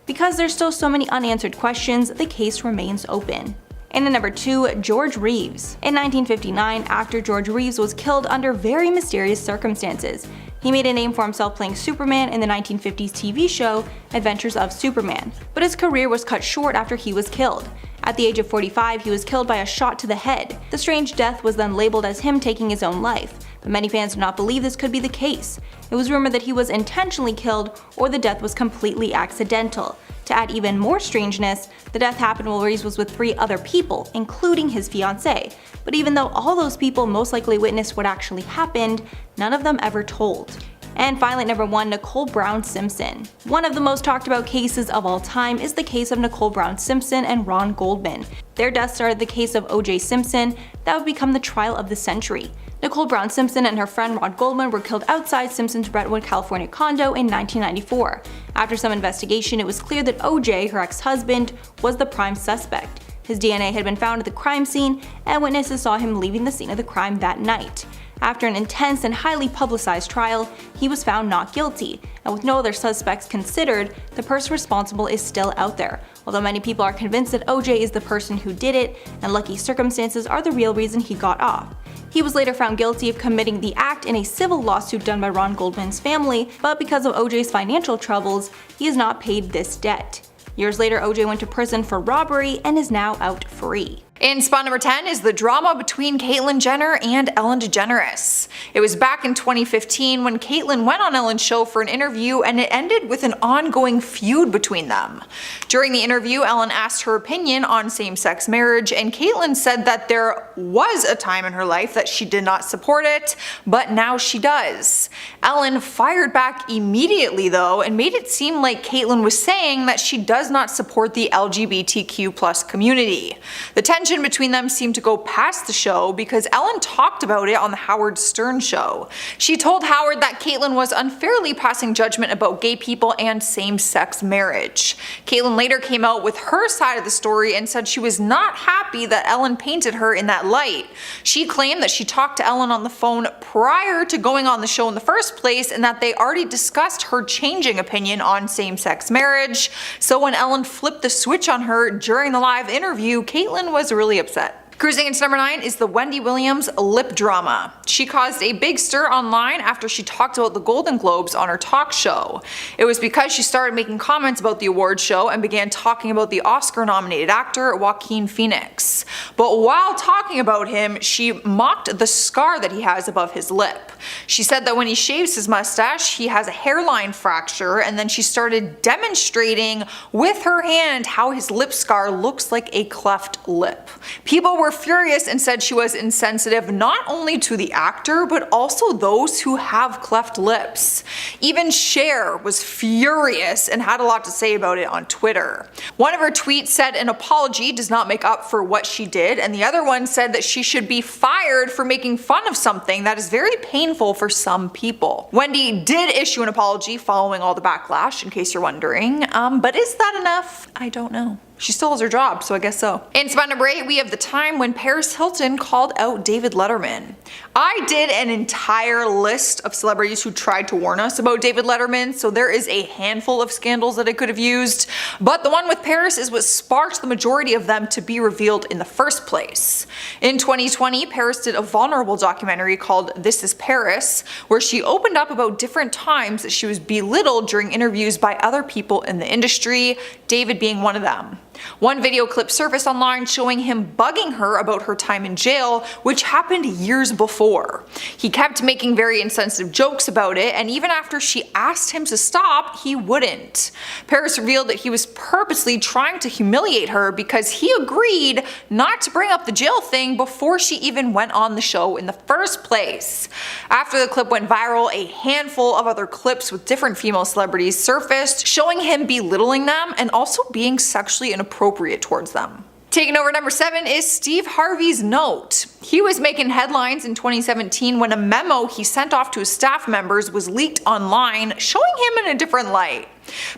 Because there's still so many unanswered questions, the case remains open. And at number 2, George Reeves. In 1959, actor George Reeves was killed under very mysterious circumstances. He made a name for himself playing Superman in the 1950s TV show Adventures of Superman, but his career was cut short after he was killed. At the age of 45, he was killed by a shot to the head. The strange death was then labeled as him taking his own life, but many fans do not believe this could be the case. It was rumored that he was intentionally killed or the death was completely accidental. To add even more strangeness, the death happened while Reeves was with 3 other people, including his fiancée. But even though all those people most likely witnessed what actually happened, none of them ever told. And finally, at number 1, Nicole Brown Simpson. One of the most talked about cases of all time is the case of Nicole Brown Simpson and Ron Goldman. Their death started the case of O.J. Simpson that would become the trial of the century. Nicole Brown Simpson and her friend Ron Goldman were killed outside Simpson's Brentwood, California condo in 1994. After some investigation, it was clear that O.J., her ex-husband, was the prime suspect. His DNA had been found at the crime scene, and witnesses saw him leaving the scene of the crime that night. After an intense and highly publicized trial, he was found not guilty, and with no other suspects considered, the person responsible is still out there. Although many people are convinced that O.J. is the person who did it, and lucky circumstances are the real reason he got off. He was later found guilty of committing the act in a civil lawsuit done by Ron Goldman's family, but because of O.J.'s financial troubles, he has not paid this debt. Years later, O.J. went to prison for robbery and is now out free. In spot number 10 is the drama between Caitlyn Jenner and Ellen DeGeneres. It was back in 2015 when Caitlyn went on Ellen's show for an interview and it ended with an ongoing feud between them. During the interview, Ellen asked her opinion on same-sex marriage and Caitlyn said that there was a time in her life that she did not support it, but now she does. Ellen fired back immediately though and made it seem like Caitlyn was saying that she does not support the LGBTQ+ community. The tension between them seemed to go past the show because Ellen talked about it on the Howard Stern show. She told Howard that Caitlyn was unfairly passing judgment about gay people and same-sex marriage. Caitlyn later came out with her side of the story and said she was not happy that Ellen painted her in that light. She claimed that she talked to Ellen on the phone prior to going on the show in the first place and that they already discussed her changing opinion on same-sex marriage. So when Ellen flipped the switch on her during the live interview, Caitlyn was really upset. Cruising into number 9 is the Wendy Williams lip drama. She caused a big stir online after she talked about the Golden Globes on her talk show. It was because she started making comments about the award show and began talking about the Oscar-nominated actor Joaquin Phoenix. But while talking about him, she mocked the scar that he has above his lip. She said that when he shaves his mustache, he has a hairline fracture, and then she started demonstrating with her hand how his lip scar looks like a cleft lip. People were were furious and said she was insensitive not only to the actor, but also those who have cleft lips. Even Cher was furious and had a lot to say about it on Twitter. One of her tweets said an apology does not make up for what she did, and the other one said that she should be fired for making fun of something that is very painful for some people. Wendy did issue an apology following all the backlash, in case you're wondering, but is that enough? I don't know. She still has her job, so I guess so. In spot number 8, we have the time when Paris Hilton called out David Letterman. I did an entire list of celebrities who tried to warn us about David Letterman, so there is a handful of scandals that I could have used, but the one with Paris is what sparked the majority of them to be revealed in the first place. In 2020, Paris did a vulnerable documentary called This Is Paris, where she opened up about different times that she was belittled during interviews by other people in the industry, David being one of them. One video clip surfaced online showing him bugging her about her time in jail, which happened years before. He kept making very insensitive jokes about it, and even after she asked him to stop, he wouldn't. Paris revealed that he was purposely trying to humiliate her because he agreed not to bring up the jail thing before she even went on the show in the first place. After the clip went viral, a handful of other clips with different female celebrities surfaced, showing him belittling them and also being sexually inappropriate towards them. Taking over number 7 is Steve Harvey's note. He was making headlines in 2017 when a memo he sent off to his staff members was leaked online, showing him in a different light.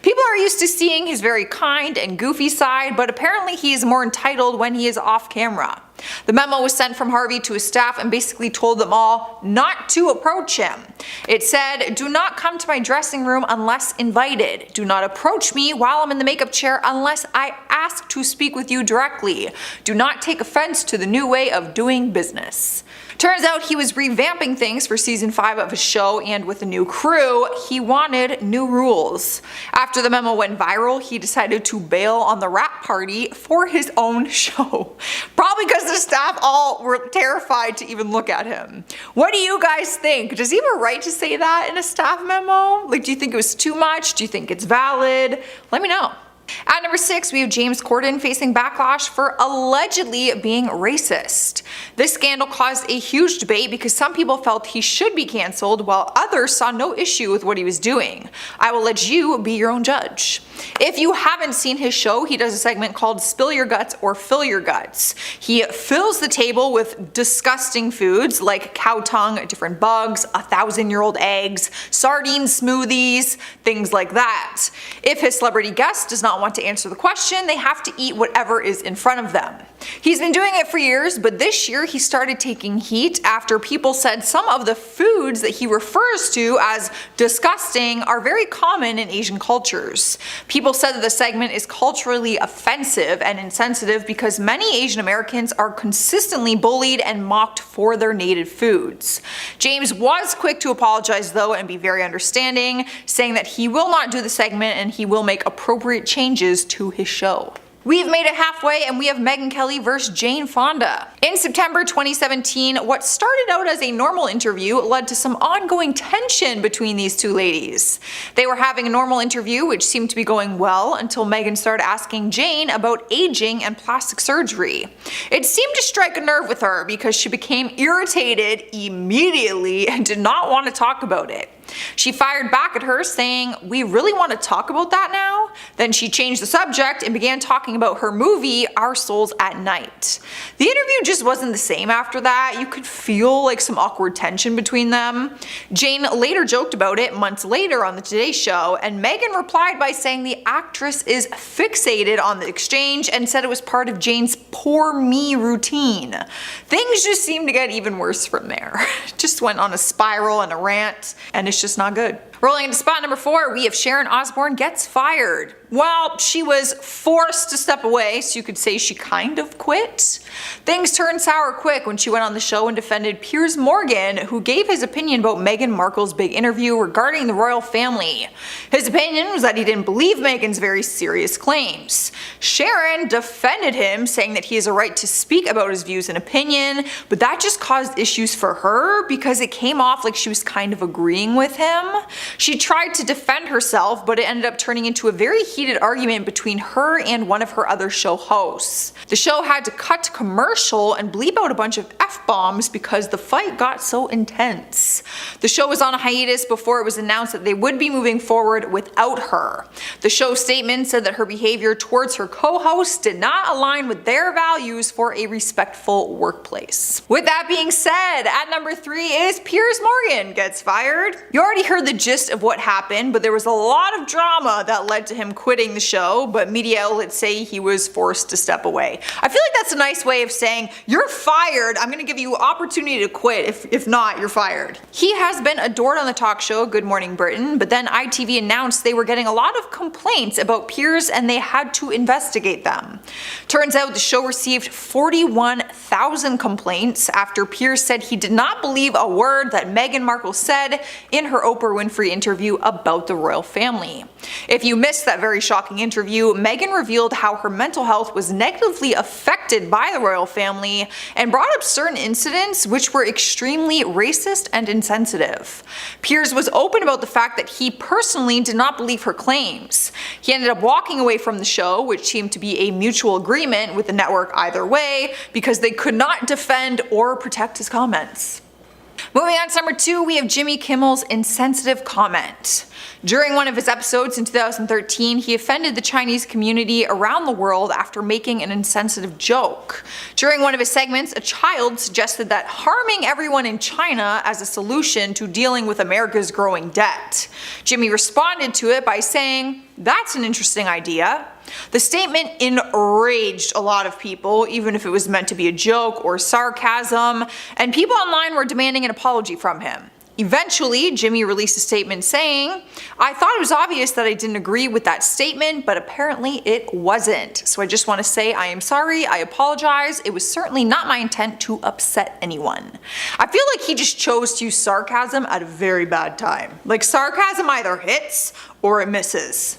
People are used to seeing his very kind and goofy side, but apparently he is more entitled when he is off camera. The memo was sent from Harvey to his staff and basically told them all not to approach him. It said, "Do not come to my dressing room unless invited. Do not approach me while I'm in the makeup chair unless I ask to speak with you directly. Do not take offense to the new way of doing business." Turns out he was revamping things for season 5 of his show, and with a new crew, he wanted new rules. After the memo went viral, he decided to bail on the rap party for his own show. Probably because the staff all were terrified to even look at him. What do you guys think? Does he have a right to say that in a staff memo? Like, do you think it was too much? Do you think it's valid? Let me know. At number 6, we have James Corden facing backlash for allegedly being racist. This scandal caused a huge debate because some people felt he should be cancelled while others saw no issue with what he was doing. I will let you be your own judge. If you haven't seen his show, he does a segment called Spill Your Guts or Fill Your Guts. He fills the table with disgusting foods like cow tongue, different bugs, 1,000-year-old eggs, sardine smoothies, things like that. If his celebrity guest does not want to answer the question, they have to eat whatever is in front of them. He's been doing it for years, but this year he started taking heat after people said some of the foods that he refers to as disgusting are very common in Asian cultures. People said that the segment is culturally offensive and insensitive because many Asian Americans are consistently bullied and mocked for their native foods. James was quick to apologize though and be very understanding, saying that he will not do the segment and he will make appropriate changes to his show. We've made it halfway and we have Megyn Kelly vs. Jane Fonda. In September 2017, what started out as a normal interview led to some ongoing tension between these two ladies. They were having a normal interview which seemed to be going well until Megyn started asking Jane about aging and plastic surgery. It seemed to strike a nerve with her because she became irritated immediately and did not want to talk about it. She fired back at her saying, "We really want to talk about that now?" Then she changed the subject and began talking about her movie, Our Souls at Night. The interview just wasn't the same after that. You could feel like some awkward tension between them. Jane later joked about it months later on the Today Show, and Megyn replied by saying the actress is fixated on the exchange and said it was part of Jane's poor me routine. Things just seemed to get even worse from there. Just went on a spiral and a rant, and it's just not good. Rolling into spot number 4, we have Sharon Osbourne gets fired. Well, she was forced to step away, so you could say she kind of quit. Things turned sour quick when she went on the show and defended Piers Morgan, who gave his opinion about Meghan Markle's big interview regarding the royal family. His opinion was that he didn't believe Meghan's very serious claims. Sharon defended him, saying that he has a right to speak about his views and opinion, but that just caused issues for her because it came off like she was kind of agreeing with him. She tried to defend herself, but it ended up turning into a very heated argument between her and one of her other show hosts. The show had to cut to commercial and bleep out a bunch of F-bombs because the fight got so intense. The show was on a hiatus before it was announced that they would be moving forward without her. The show's statement said that her behavior towards her co-hosts did not align with their values for a respectful workplace. With that being said, at number 3 is Piers Morgan gets fired. You already heard the gist of what happened, but there was a lot of drama that led to him quitting the show, but media outlets say he was forced to step away. I feel like that's a nice way of saying, you're fired, I'm gonna give you opportunity to quit, if not, you're fired. He has been adored on the talk show Good Morning Britain, but then ITV announced they were getting a lot of complaints about Piers and they had to investigate them. Turns out the show received 41,000 complaints after Piers said he did not believe a word that Meghan Markle said in her Oprah Winfrey interview about the royal family. If you missed that very shocking interview, Meghan revealed how her mental health was negatively affected by the royal family and brought up certain incidents which were extremely racist and insensitive. Piers was open about the fact that he personally did not believe her claims. He ended up walking away from the show, which seemed to be a mutual agreement with the network either way, because they could not defend or protect his comments. Moving on to number 2, we have Jimmy Kimmel's insensitive comment. During one of his episodes in 2013, he offended the Chinese community around the world after making an insensitive joke. During one of his segments, a child suggested that harming everyone in China as a solution to dealing with America's growing debt. Jimmy responded to it by saying, "That's an interesting idea." The statement enraged a lot of people, even if it was meant to be a joke or sarcasm, and people online were demanding an apology from him. Eventually, Jimmy released a statement saying, "I thought it was obvious that I didn't agree with that statement, but apparently it wasn't. So I just want to say I am sorry, I apologize, it was certainly not my intent to upset anyone." I feel like he just chose to use sarcasm at a very bad time. Like, sarcasm either hits or it misses.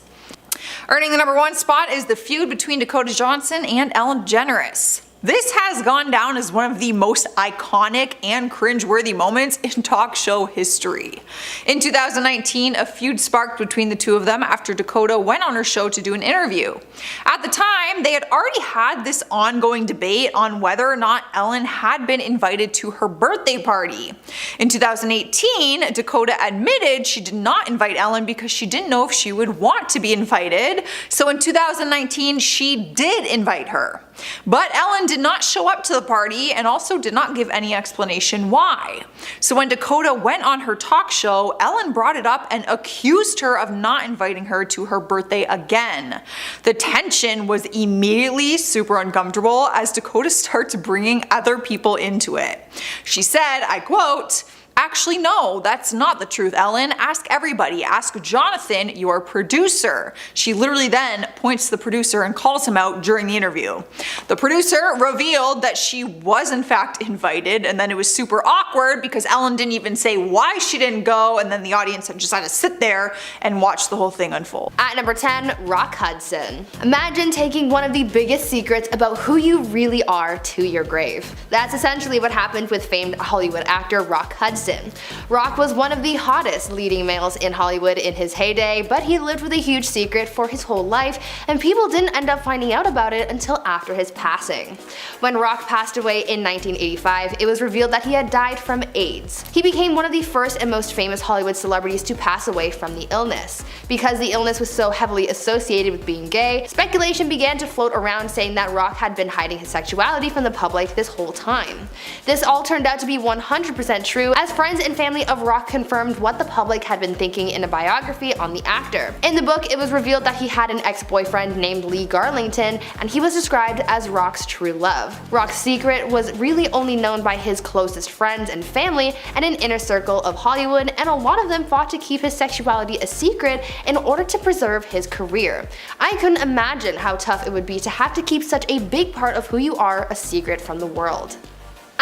Earning the number 1 spot is the feud between Dakota Johnson and Ellen DeGeneres. This has gone down as one of the most iconic and cringeworthy moments in talk show history. In 2019, a feud sparked between the two of them after Dakota went on her show to do an interview. At the time, they had already had this ongoing debate on whether or not Ellen had been invited to her birthday party. In 2018, Dakota admitted she did not invite Ellen because she didn't know if she would want to be invited, so in 2019 she did invite her. But Ellen did not show up to the party and also did not give any explanation why. So when Dakota went on her talk show, Ellen brought it up and accused her of not inviting her to her birthday again. The tension was immediately super uncomfortable as Dakota starts bringing other people into it. She said, I quote, "Actually, no, that's not the truth, Ellen. Ask everybody. Ask Jonathan, your producer." She literally then points to the producer and calls him out during the interview. The producer revealed that she was in fact invited, and then it was super awkward because Ellen didn't even say why she didn't go, and then the audience just had to sit there and watch the whole thing unfold. At number 10, Rock Hudson. Imagine taking one of the biggest secrets about who you really are to your grave. That's essentially what happened with famed Hollywood actor Rock Hudson. Rock was one of the hottest leading males in Hollywood in his heyday, but he lived with a huge secret for his whole life, and people didn't end up finding out about it until after his passing. When Rock passed away in 1985, it was revealed that he had died from AIDS. He became one of the first and most famous Hollywood celebrities to pass away from the illness. Because the illness was so heavily associated with being gay, speculation began to float around saying that Rock had been hiding his sexuality from the public this whole time. This all turned out to be 100% true, as friends and family of Rock confirmed what the public had been thinking in a biography on the actor. In the book, it was revealed that he had an ex-boyfriend named Lee Garlington, and he was described as Rock's true love. Rock's secret was really only known by his closest friends and family and an inner circle of Hollywood, and a lot of them fought to keep his sexuality a secret in order to preserve his career. I couldn't imagine how tough it would be to have to keep such a big part of who you are a secret from the world.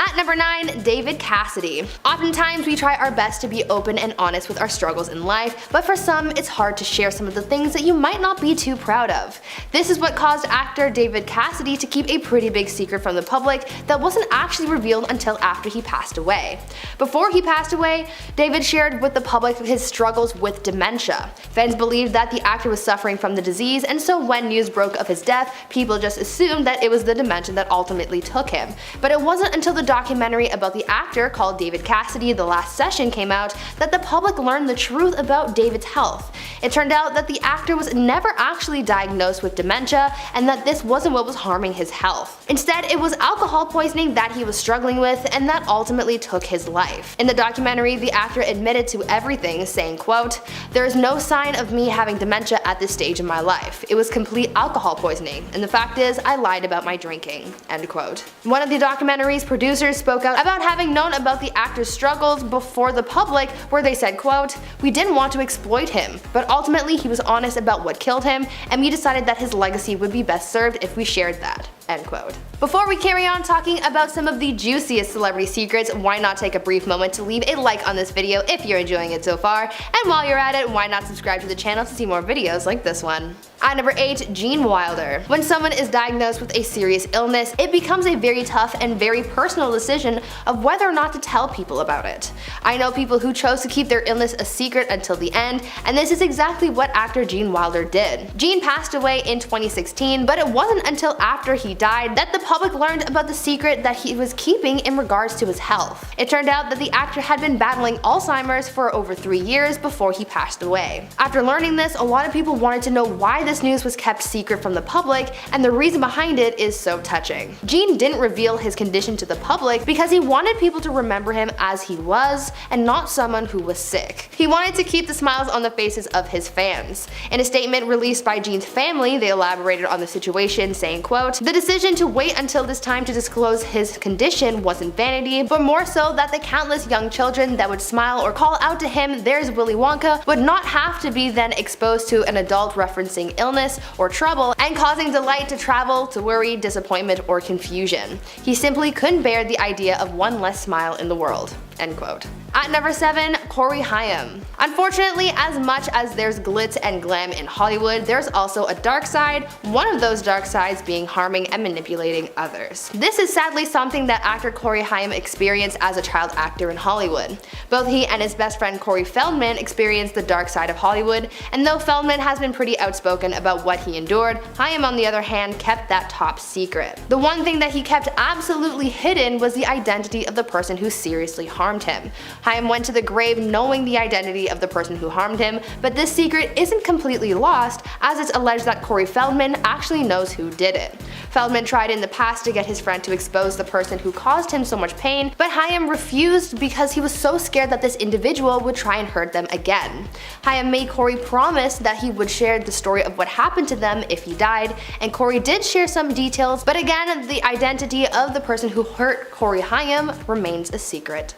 At number 9, David Cassidy. Oftentimes we try our best to be open and honest with our struggles in life, but for some it's hard to share some of the things that you might not be too proud of. This is what caused actor David Cassidy to keep a pretty big secret from the public that wasn't actually revealed until after he passed away. Before he passed away, David shared with the public his struggles with dementia. Fans believed that the actor was suffering from the disease, and so when news broke of his death, people just assumed that it was the dementia that ultimately took him. But it wasn't until the documentary about the actor called David Cassidy, The Last Session, came out that the public learned the truth about David's health. It turned out that the actor was never actually diagnosed with dementia and that this wasn't what was harming his health. Instead, it was alcohol poisoning that he was struggling with and that ultimately took his life. In the documentary, the actor admitted to everything, saying, quote, "There is no sign of me having dementia at this stage in my life. It was complete alcohol poisoning, and the fact is I lied about my drinking." End quote. One of the documentary's producers spoke out about having known about the actor's struggles before the public, where they said, quote, "We didn't want to exploit him, but ultimately he was honest about what killed him, and we decided that his legacy would be best served if we shared that." End quote. Before we carry on talking about some of the juiciest celebrity secrets, why not take a brief moment to leave a like on this video if you're enjoying it so far, and while you're at it, why not subscribe to the channel to see more videos like this one. At number 8, Gene Wilder. When someone is diagnosed with a serious illness, it becomes a very tough and very personal decision of whether or not to tell people about it. I know people who chose to keep their illness a secret until the end, and this is exactly what actor Gene Wilder did. Gene passed away in 2016, but it wasn't until after he died that the public learned about the secret that he was keeping in regards to his health. It turned out that the actor had been battling Alzheimer's for over 3 years before he passed away. After learning this, a lot of people wanted to know why this news was kept secret from the public, and the reason behind it is so touching. Gene didn't reveal his condition to the public because he wanted people to remember him as he was and not someone who was sick. He wanted to keep the smiles on the faces of his fans. In a statement released by Gene's family, they elaborated on the situation, saying, quote, "The decision to wait until this time to disclose his condition wasn't vanity, but more so that the countless young children that would smile or call out to him, 'There's Willy Wonka,' would not have to be then exposed to an adult referencing illness or trouble and causing delight to travel to worry, disappointment, or confusion. He simply couldn't bear the idea of one less smile in the world." End quote. At number 7, Corey Haim. Unfortunately, as much as there's glitz and glam in Hollywood, there's also a dark side, one of those dark sides being harming and manipulating others. This is sadly something that actor Corey Haim experienced as a child actor in Hollywood. Both he and his best friend Corey Feldman experienced the dark side of Hollywood, and though Feldman has been pretty outspoken about what he endured, Haim on the other hand kept that top secret. The one thing that he kept absolutely hidden was the identity of the person who seriously harmed him. Haim went to the grave knowing the identity of the person who harmed him, but this secret isn't completely lost, as it's alleged that Corey Feldman actually knows who did it. Feldman tried in the past to get his friend to expose the person who caused him so much pain, but Haim refused because he was so scared that this individual would try and hurt them again. Haim made Corey promise that he would share the story of what happened to them if he died, and Corey did share some details, but again, the identity of the person who hurt Corey Haim remains a secret.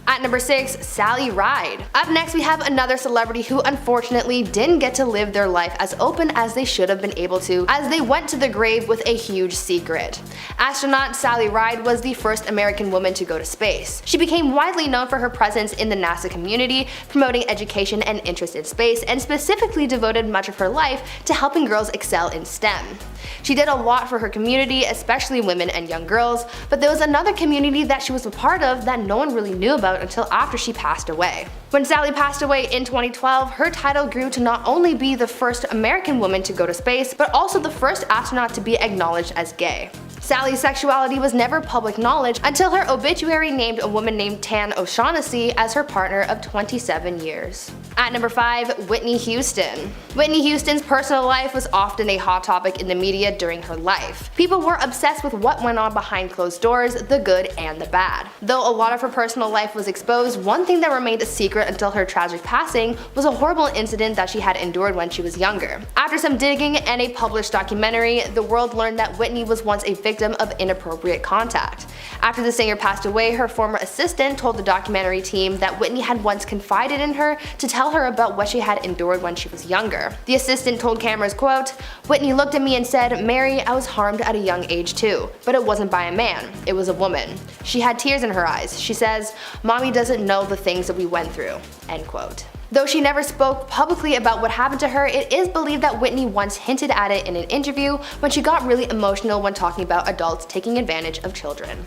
At number 6, Sally Ride. Up next we have another celebrity who unfortunately didn't get to live their life as open as they should have been able to, as they went to the grave with a huge secret. Astronaut Sally Ride was the first American woman to go to space. She became widely known for her presence in the NASA community, promoting education and interest in space, and specifically devoted much of her life to helping girls excel in STEM. She did a lot for her community, especially women and young girls, but there was another community that she was a part of that no one really knew about until after she passed away. When Sally passed away in 2012, her title grew to not only be the first American woman to go to space, but also the first astronaut to be acknowledged as gay. Sally's sexuality was never public knowledge until her obituary named a woman named Tan O'Shaughnessy as her partner of 27 years. At number 5, Whitney Houston. Whitney Houston's personal life was often a hot topic in the media during her life. People were obsessed with what went on behind closed doors, the good and the bad. Though a lot of her personal life was exposed, one thing that remained a secret until her tragic passing was a horrible incident that she had endured when she was younger. After some digging and a published documentary, the world learned that Whitney was once a victim victim of inappropriate contact. After the singer passed away, her former assistant told the documentary team that Whitney had once confided in her to tell her about what she had endured when she was younger. The assistant told cameras, quote, "Whitney looked at me and said, 'Mary, I was harmed at a young age too, but it wasn't by a man, it was a woman. She had tears in her eyes. She says, Mommy doesn't know the things that we went through,' end quote." Though she never spoke publicly about what happened to her, it is believed that Whitney once hinted at it in an interview when she got really emotional when talking about adults taking advantage of children.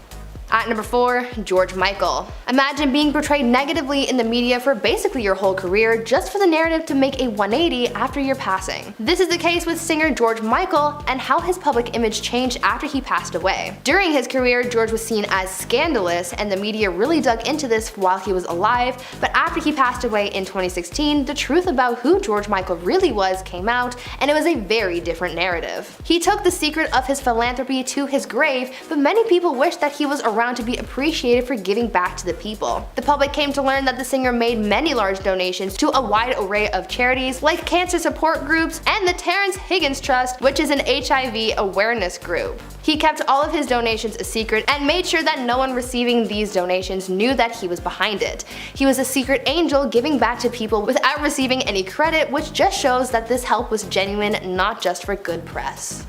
At number 4, George Michael. Imagine being portrayed negatively in the media for basically your whole career just for the narrative to make a 180 after your passing. This is the case with singer George Michael and how his public image changed after he passed away. During his career, George was seen as scandalous and the media really dug into this while he was alive, but after he passed away in 2016, the truth about who George Michael really was came out, and it was a very different narrative. He took the secret of his philanthropy to his grave, but many people wish that he was around to be appreciated for giving back to the people. The public came to learn that the singer made many large donations to a wide array of charities like cancer support groups and the Terrence Higgins Trust, which is an HIV awareness group. He kept all of his donations a secret and made sure that no one receiving these donations knew that he was behind it. He was a secret angel giving back to people without receiving any credit, which just shows that this help was genuine, not just for good press.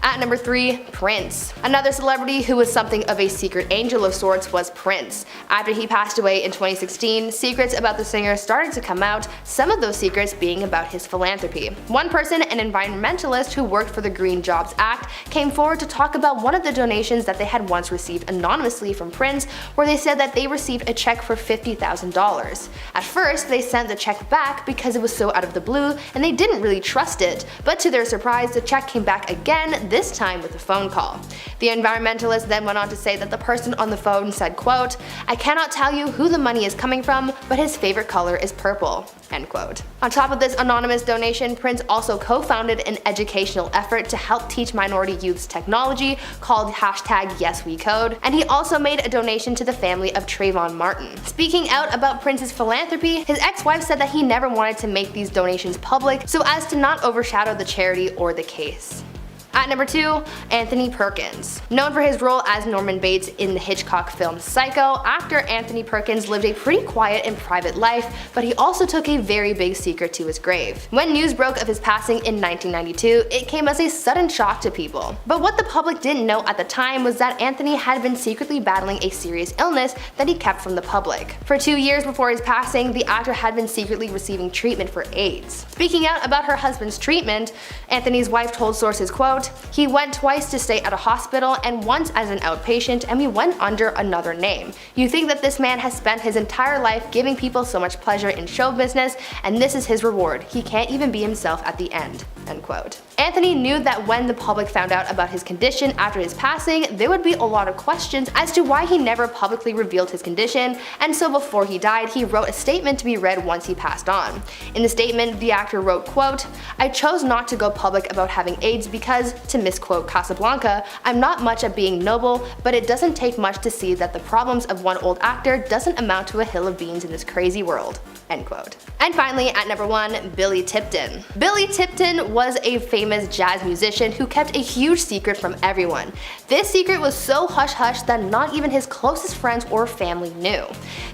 At number 3, Prince. Another celebrity who was something of a secret angel of sorts was Prince. After he passed away in 2016, secrets about the singer started to come out, some of those secrets being about his philanthropy. One person, an environmentalist who worked for the Green Jobs Act, came forward to talk about one of the donations that they had once received anonymously from Prince, where they said that they received a check for $50,000. At first, they sent the check back because it was so out of the blue and they didn't really trust it, but to their surprise, the check came back again, this time with a phone call. The environmentalist then went on to say that the person on the phone said, quote, "I cannot tell you who the money is coming from, but his favorite color is purple," end quote. On top of this anonymous donation, Prince also co-founded an educational effort to help teach minority youths technology called #YesWeCode, and he also made a donation to the family of Trayvon Martin. Speaking out about Prince's philanthropy, his ex-wife said that he never wanted to make these donations public so as to not overshadow the charity or the case. At number 2, Anthony Perkins. Known for his role as Norman Bates in the Hitchcock film Psycho, actor Anthony Perkins lived a pretty quiet and private life, but he also took a very big secret to his grave. When news broke of his passing in 1992, it came as a sudden shock to people. But what the public didn't know at the time was that Anthony had been secretly battling a serious illness that he kept from the public. For 2 years before his passing, the actor had been secretly receiving treatment for AIDS. Speaking out about her husband's treatment, Anthony's wife told sources, quote, "He went twice to stay at a hospital and once as an outpatient, and we went under another name. You think that this man has spent his entire life giving people so much pleasure in show business, and this is his reward. He can't even be himself at the end," end quote. Anthony knew that when the public found out about his condition after his passing, there would be a lot of questions as to why he never publicly revealed his condition, and so before he died, he wrote a statement to be read once he passed on. In the statement, the actor wrote, quote, "I chose not to go public about having AIDS because, to misquote Casablanca, I'm not much at being noble, but it doesn't take much to see that the problems of one old actor doesn't amount to a hill of beans in this crazy world," end quote. And finally, at number 1, Billy Tipton. Billy Tipton was a famous jazz musician who kept a huge secret from everyone. This secret was so hush-hush that not even his closest friends or family knew.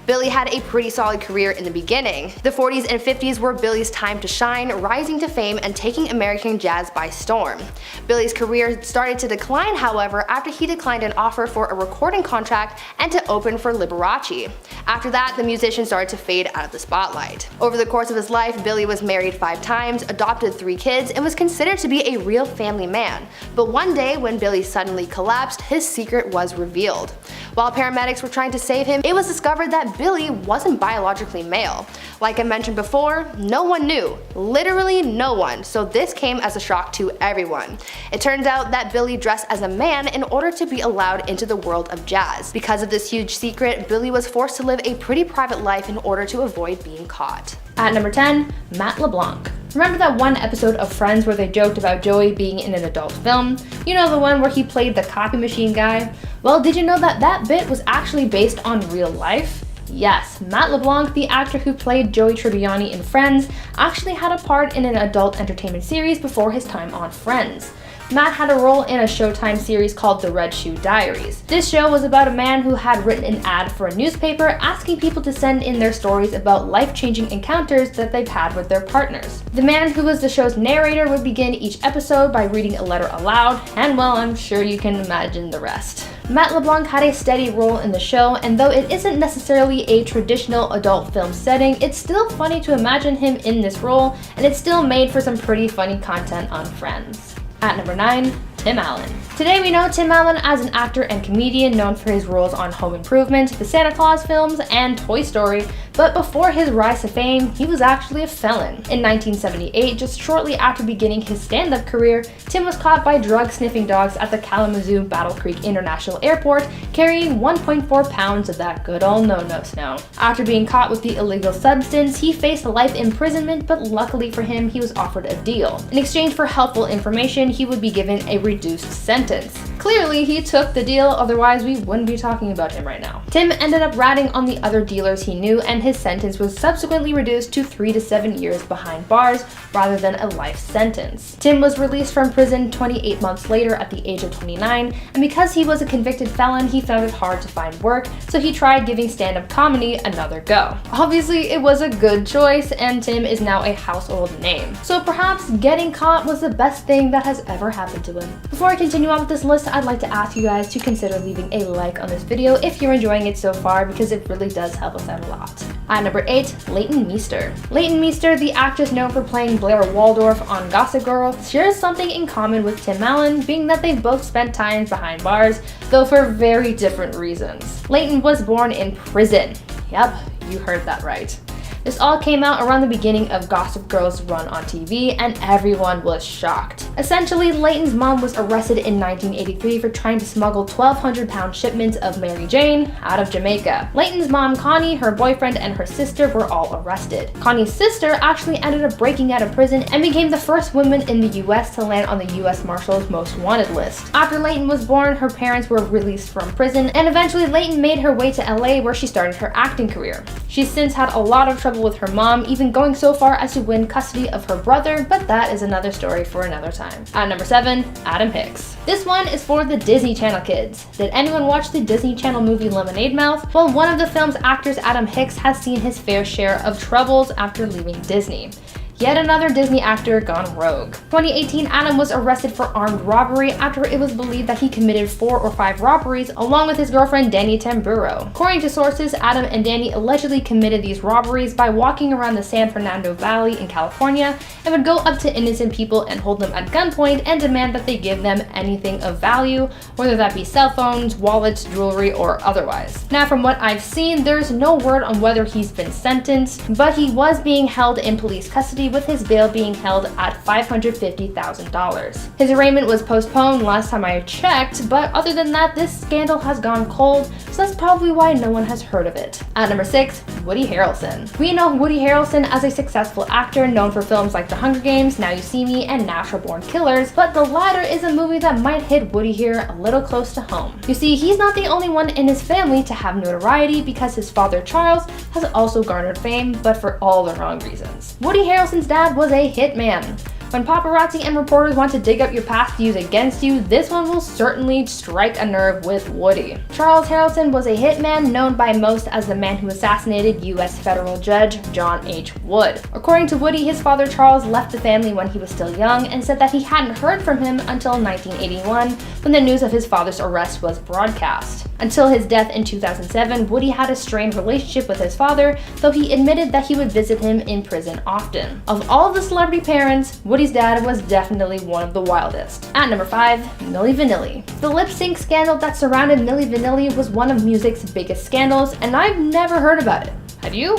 Billy had a pretty solid career in the beginning. The 40s and 50s were Billy's time to shine, rising to fame and taking American jazz by storm. Billy's career started to decline, however, after he declined an offer for a recording contract and to open for Liberace. After that, the musician started to fade out of the spotlight. Over the course of his life, Billy was married 5 times, adopted 3 kids, and was considered to be a real family man. But one day, when Billy suddenly collapsed, his secret was revealed. While paramedics were trying to save him, it was discovered that Billy wasn't biologically male. Like I mentioned before, no one knew. Literally no one, so this came as a shock to everyone. It turns out that Billy dressed as a man in order to be allowed into the world of jazz. Because of this huge secret, Billy was forced to live a pretty private life in order to avoid being caught. At number 10, Matt LeBlanc. Remember that one episode of Friends where they joked about Joey being in an adult film? You know, the one where he played the copy machine guy? Well, did you know that that bit was actually based on real life? Yes, Matt LeBlanc, the actor who played Joey Tribbiani in Friends, actually had a part in an adult entertainment series before his time on Friends. Matt had a role in a Showtime series called The Red Shoe Diaries. This show was about a man who had written an ad for a newspaper asking people to send in their stories about life-changing encounters that they've had with their partners. The man who was the show's narrator would begin each episode by reading a letter aloud, and well, I'm sure you can imagine the rest. Matt LeBlanc had a steady role in the show, and though it isn't necessarily a traditional adult film setting, it's still funny to imagine him in this role, and it still made for some pretty funny content on Friends. At number 9, Tim Allen. Today we know Tim Allen as an actor and comedian known for his roles on Home Improvement, the Santa Claus films, and Toy Story, but before his rise to fame, he was actually a felon. In 1978, just shortly after beginning his stand-up career, Tim was caught by drug-sniffing dogs at the Kalamazoo Battle Creek International Airport, carrying 1.4 pounds of that good old no-no snow. After being caught with the illegal substance, he faced life imprisonment, but luckily for him, he was offered a deal. In exchange for helpful information, he would be given a reduced sentence. Clearly, he took the deal, otherwise we wouldn't be talking about him right now. Tim ended up ratting on the other dealers he knew, and his sentence was subsequently reduced to 3 to 7 years behind bars rather than a life sentence. Tim was released from prison 28 months later at the age of 29, and because he was a convicted felon, he found it hard to find work, so he tried giving stand-up comedy another go. Obviously, it was a good choice, and Tim is now a household name. So perhaps getting caught was the best thing that has ever happened to him. Before I continue on with this list, I'd like to ask you guys to consider leaving a like on this video if you're enjoying it so far, because it really does help us out a lot. At number 8, Leighton Meester. Leighton Meester, the actress known for playing Blair Waldorf on Gossip Girl, shares something in common with Tim Allen, being that they've both spent time behind bars, though for very different reasons. Leighton was born in prison. Yep, you heard that right. This all came out around the beginning of Gossip Girl's run on TV, and everyone was shocked. Essentially, Leighton's mom was arrested in 1983 for trying to smuggle 1,200-pound shipments of Mary Jane out of Jamaica. Leighton's mom, Connie, her boyfriend, and her sister were all arrested. Connie's sister actually ended up breaking out of prison and became the first woman in the US to land on the US Marshals Most Wanted list. After Leighton was born, her parents were released from prison, and eventually Leighton made her way to LA, where she started her acting career. She's since had a lot of trouble with her mom, even going so far as to win custody of her brother, but that is another story for another time. At number 7, Adam Hicks. This one is for the Disney Channel kids. Did anyone watch the Disney Channel movie Lemonade Mouth? Well, one of the film's actors, Adam Hicks, has seen his fair share of troubles after leaving Disney. Yet another Disney actor gone rogue. 2018, Adam was arrested for armed robbery after it was believed that he committed 4 or 5 robberies along with his girlfriend Danny Tamburo. According to sources, Adam and Danny allegedly committed these robberies by walking around the San Fernando Valley in California and would go up to innocent people and hold them at gunpoint and demand that they give them anything of value, whether that be cell phones, wallets, jewelry, or otherwise. Now, from what I've seen, there's no word on whether he's been sentenced, but he was being held in police custody, with his bail being held at $550,000. His arraignment was postponed last time I checked, but other than that, this scandal has gone cold, so that's probably why no one has heard of it. At number 6, Woody Harrelson. We know Woody Harrelson as a successful actor known for films like The Hunger Games, Now You See Me, and Natural Born Killers, but the latter is a movie that might hit Woody here a little close to home. You see, he's not the only one in his family to have notoriety, because his father Charles has also garnered fame, but for all the wrong reasons. Woody Harrelson's dad was a hitman. When paparazzi and reporters want to dig up your past views against you, this one will certainly strike a nerve with Woody. Charles Harrelson was a hitman known by most as the man who assassinated U.S. federal judge John H. Wood. According to Woody, his father Charles left the family when he was still young and said that he hadn't heard from him until 1981, when the news of his father's arrest was broadcast. Until his death in 2007, Woody had a strained relationship with his father, though he admitted that he would visit him in prison often. Of all the celebrity parents, Woody's dad was definitely one of the wildest. At number 5, Milli Vanilli. The lip sync scandal that surrounded Milli Vanilli was one of music's biggest scandals, and I've never heard about it. Have you?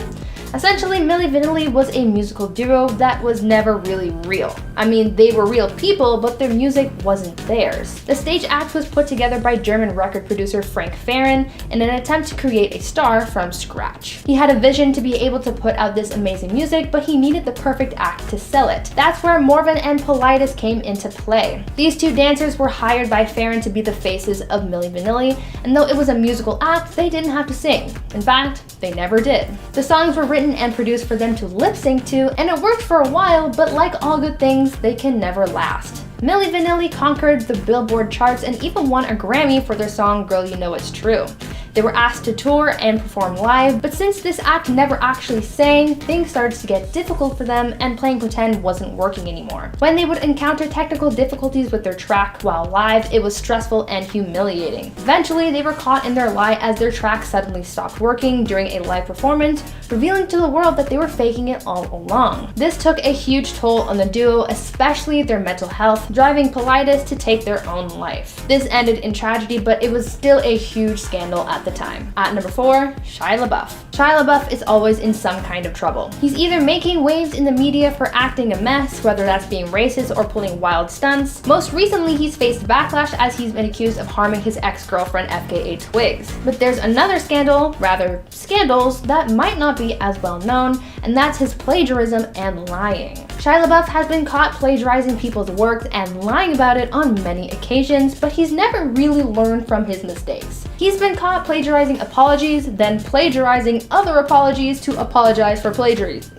Essentially, Milli Vanilli was a musical duo that was never really real. I mean, they were real people, but their music wasn't theirs. The stage act was put together by German record producer Frank Farian in an attempt to create a star from scratch. He had a vision to be able to put out this amazing music, but he needed the perfect act to sell it. That's where Morvan and Politis came into play. These two dancers were hired by Farian to be the faces of Milli Vanilli, and though it was a musical act, they didn't have to sing. In fact, they never did. The songs were written and produced for them to lip sync to, and it worked for a while, but like all good things, they can never last. Milli Vanilli conquered the Billboard charts and even won a Grammy for their song Girl You Know It's True. They were asked to tour and perform live, but since this act never actually sang, things started to get difficult for them and playing pretend wasn't working anymore. When they would encounter technical difficulties with their track while live, it was stressful and humiliating. Eventually, they were caught in their lie as their track suddenly stopped working during a live performance, revealing to the world that they were faking it all along. This took a huge toll on the duo, especially their mental health, driving Politis to take their own life. This ended in tragedy, but it was still a huge scandal at the time. At number 4, Shia LaBeouf. Shia LaBeouf is always in some kind of trouble. He's either making waves in the media for acting a mess, whether that's being racist or pulling wild stunts. Most recently, he's faced backlash as he's been accused of harming his ex-girlfriend FKA Twigs. But there's another scandal, rather scandals, that might not be as well known, and that's his plagiarism and lying. Shia LaBeouf has been caught plagiarizing people's works and lying about it on many occasions, but he's never really learned from his mistakes. He's been caught plagiarizing apologies, then plagiarizing other apologies to apologize for plagiaries.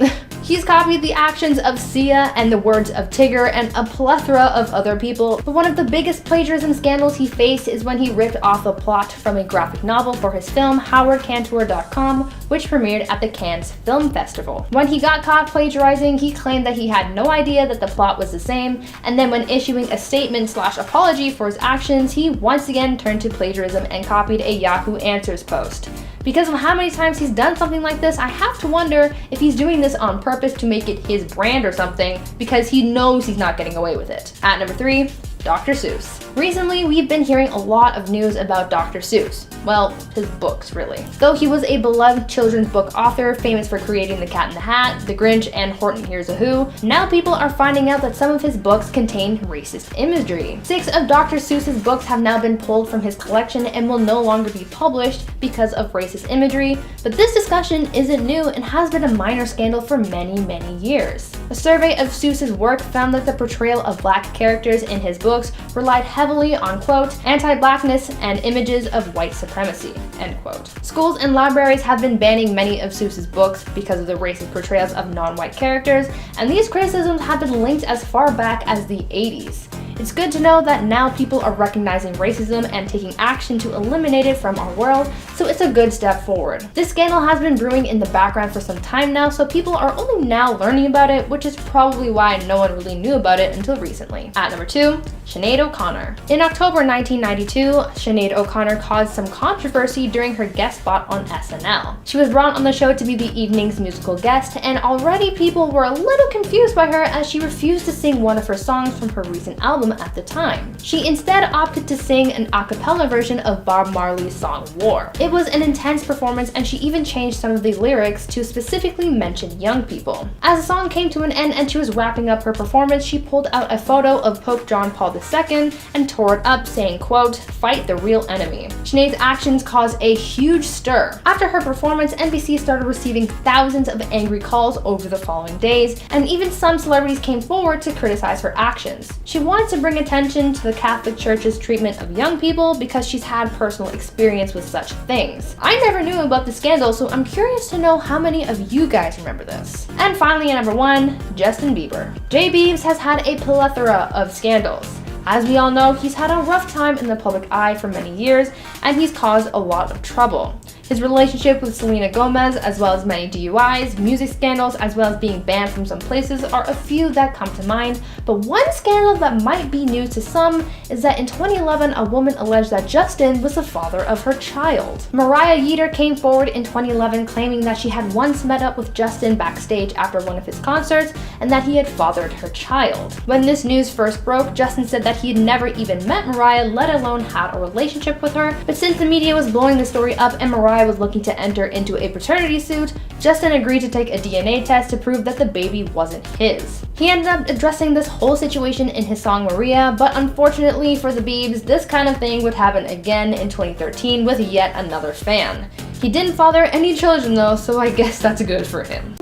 He's copied the actions of Sia and the words of Tigger and a plethora of other people, but one of the biggest plagiarism scandals he faced is when he ripped off a plot from a graphic novel for his film HowardCantor.com, which premiered at the Cannes Film Festival. When he got caught plagiarizing, he claimed that he had no idea that the plot was the same, and then when issuing a statement/apology for his actions, he once again turned to plagiarism and copied a Yahoo Answers post. Because of how many times he's done something like this, I have to wonder if he's doing this on purpose to make it his brand or something, because he knows he's not getting away with it. At number 3, Dr. Seuss. Recently, we've been hearing a lot of news about Dr. Seuss. Well, his books, really. Though he was a beloved children's book author, famous for creating The Cat in the Hat, The Grinch, and Horton Hears a Who, now people are finding out that some of his books contain racist imagery. 6 of Dr. Seuss's books have now been pulled from his collection and will no longer be published because of racist imagery, but this discussion isn't new and has been a minor scandal for many, many years. A survey of Seuss's work found that the portrayal of black characters in his books relied heavily on, quote, anti-blackness and images of white supremacy, end quote. Schools and libraries have been banning many of Seuss's books because of the racist portrayals of non-white characters, and these criticisms have been linked as far back as the 80s. It's good to know that now people are recognizing racism and taking action to eliminate it from our world, so it's a good step forward. This scandal has been brewing in the background for some time now, so people are only now learning about it, which is probably why no one really knew about it until recently. At number 2, Sinead O'Connor. In October 1992, Sinead O'Connor caused some controversy during her guest spot on SNL. She was brought on the show to be the evening's musical guest, and already people were a little confused by her as she refused to sing one of her songs from her recent album at the time. She instead opted to sing an a cappella version of Bob Marley's song War. It was an intense performance, and she even changed some of the lyrics to specifically mention young people. As the song came to an end and she was wrapping up her performance, she pulled out a photo of Pope John Paul II and tore it up, saying, quote, "Fight the real enemy." Sinead's actions caused a huge stir. After her performance, NBC started receiving thousands of angry calls over the following days, and even some celebrities came forward to criticize her actions. She wanted to bring attention to the Catholic Church's treatment of young people because she's had personal experience with such things. I never knew about the scandal, so I'm curious to know how many of you guys remember this. And finally, at number 1, Justin Bieber. J Biebs has had a plethora of scandals. As we all know, he's had a rough time in the public eye for many years, and he's caused a lot of trouble. His relationship with Selena Gomez, as well as many DUIs, music scandals, as well as being banned from some places are a few that come to mind, but one scandal that might be news to some is that in 2011, a woman alleged that Justin was the father of her child. Mariah Yeater came forward in 2011 claiming that she had once met up with Justin backstage after one of his concerts and that he had fathered her child. When this news first broke, Justin said that he had never even met Mariah, let alone had a relationship with her, but since the media was blowing the story up and Mariah was looking to enter into a paternity suit, Justin agreed to take a DNA test to prove that the baby wasn't his. He ended up addressing this whole situation in his song Maria, but unfortunately for the Biebs, this kind of thing would happen again in 2013 with yet another fan. He didn't father any children though, so I guess that's good for him.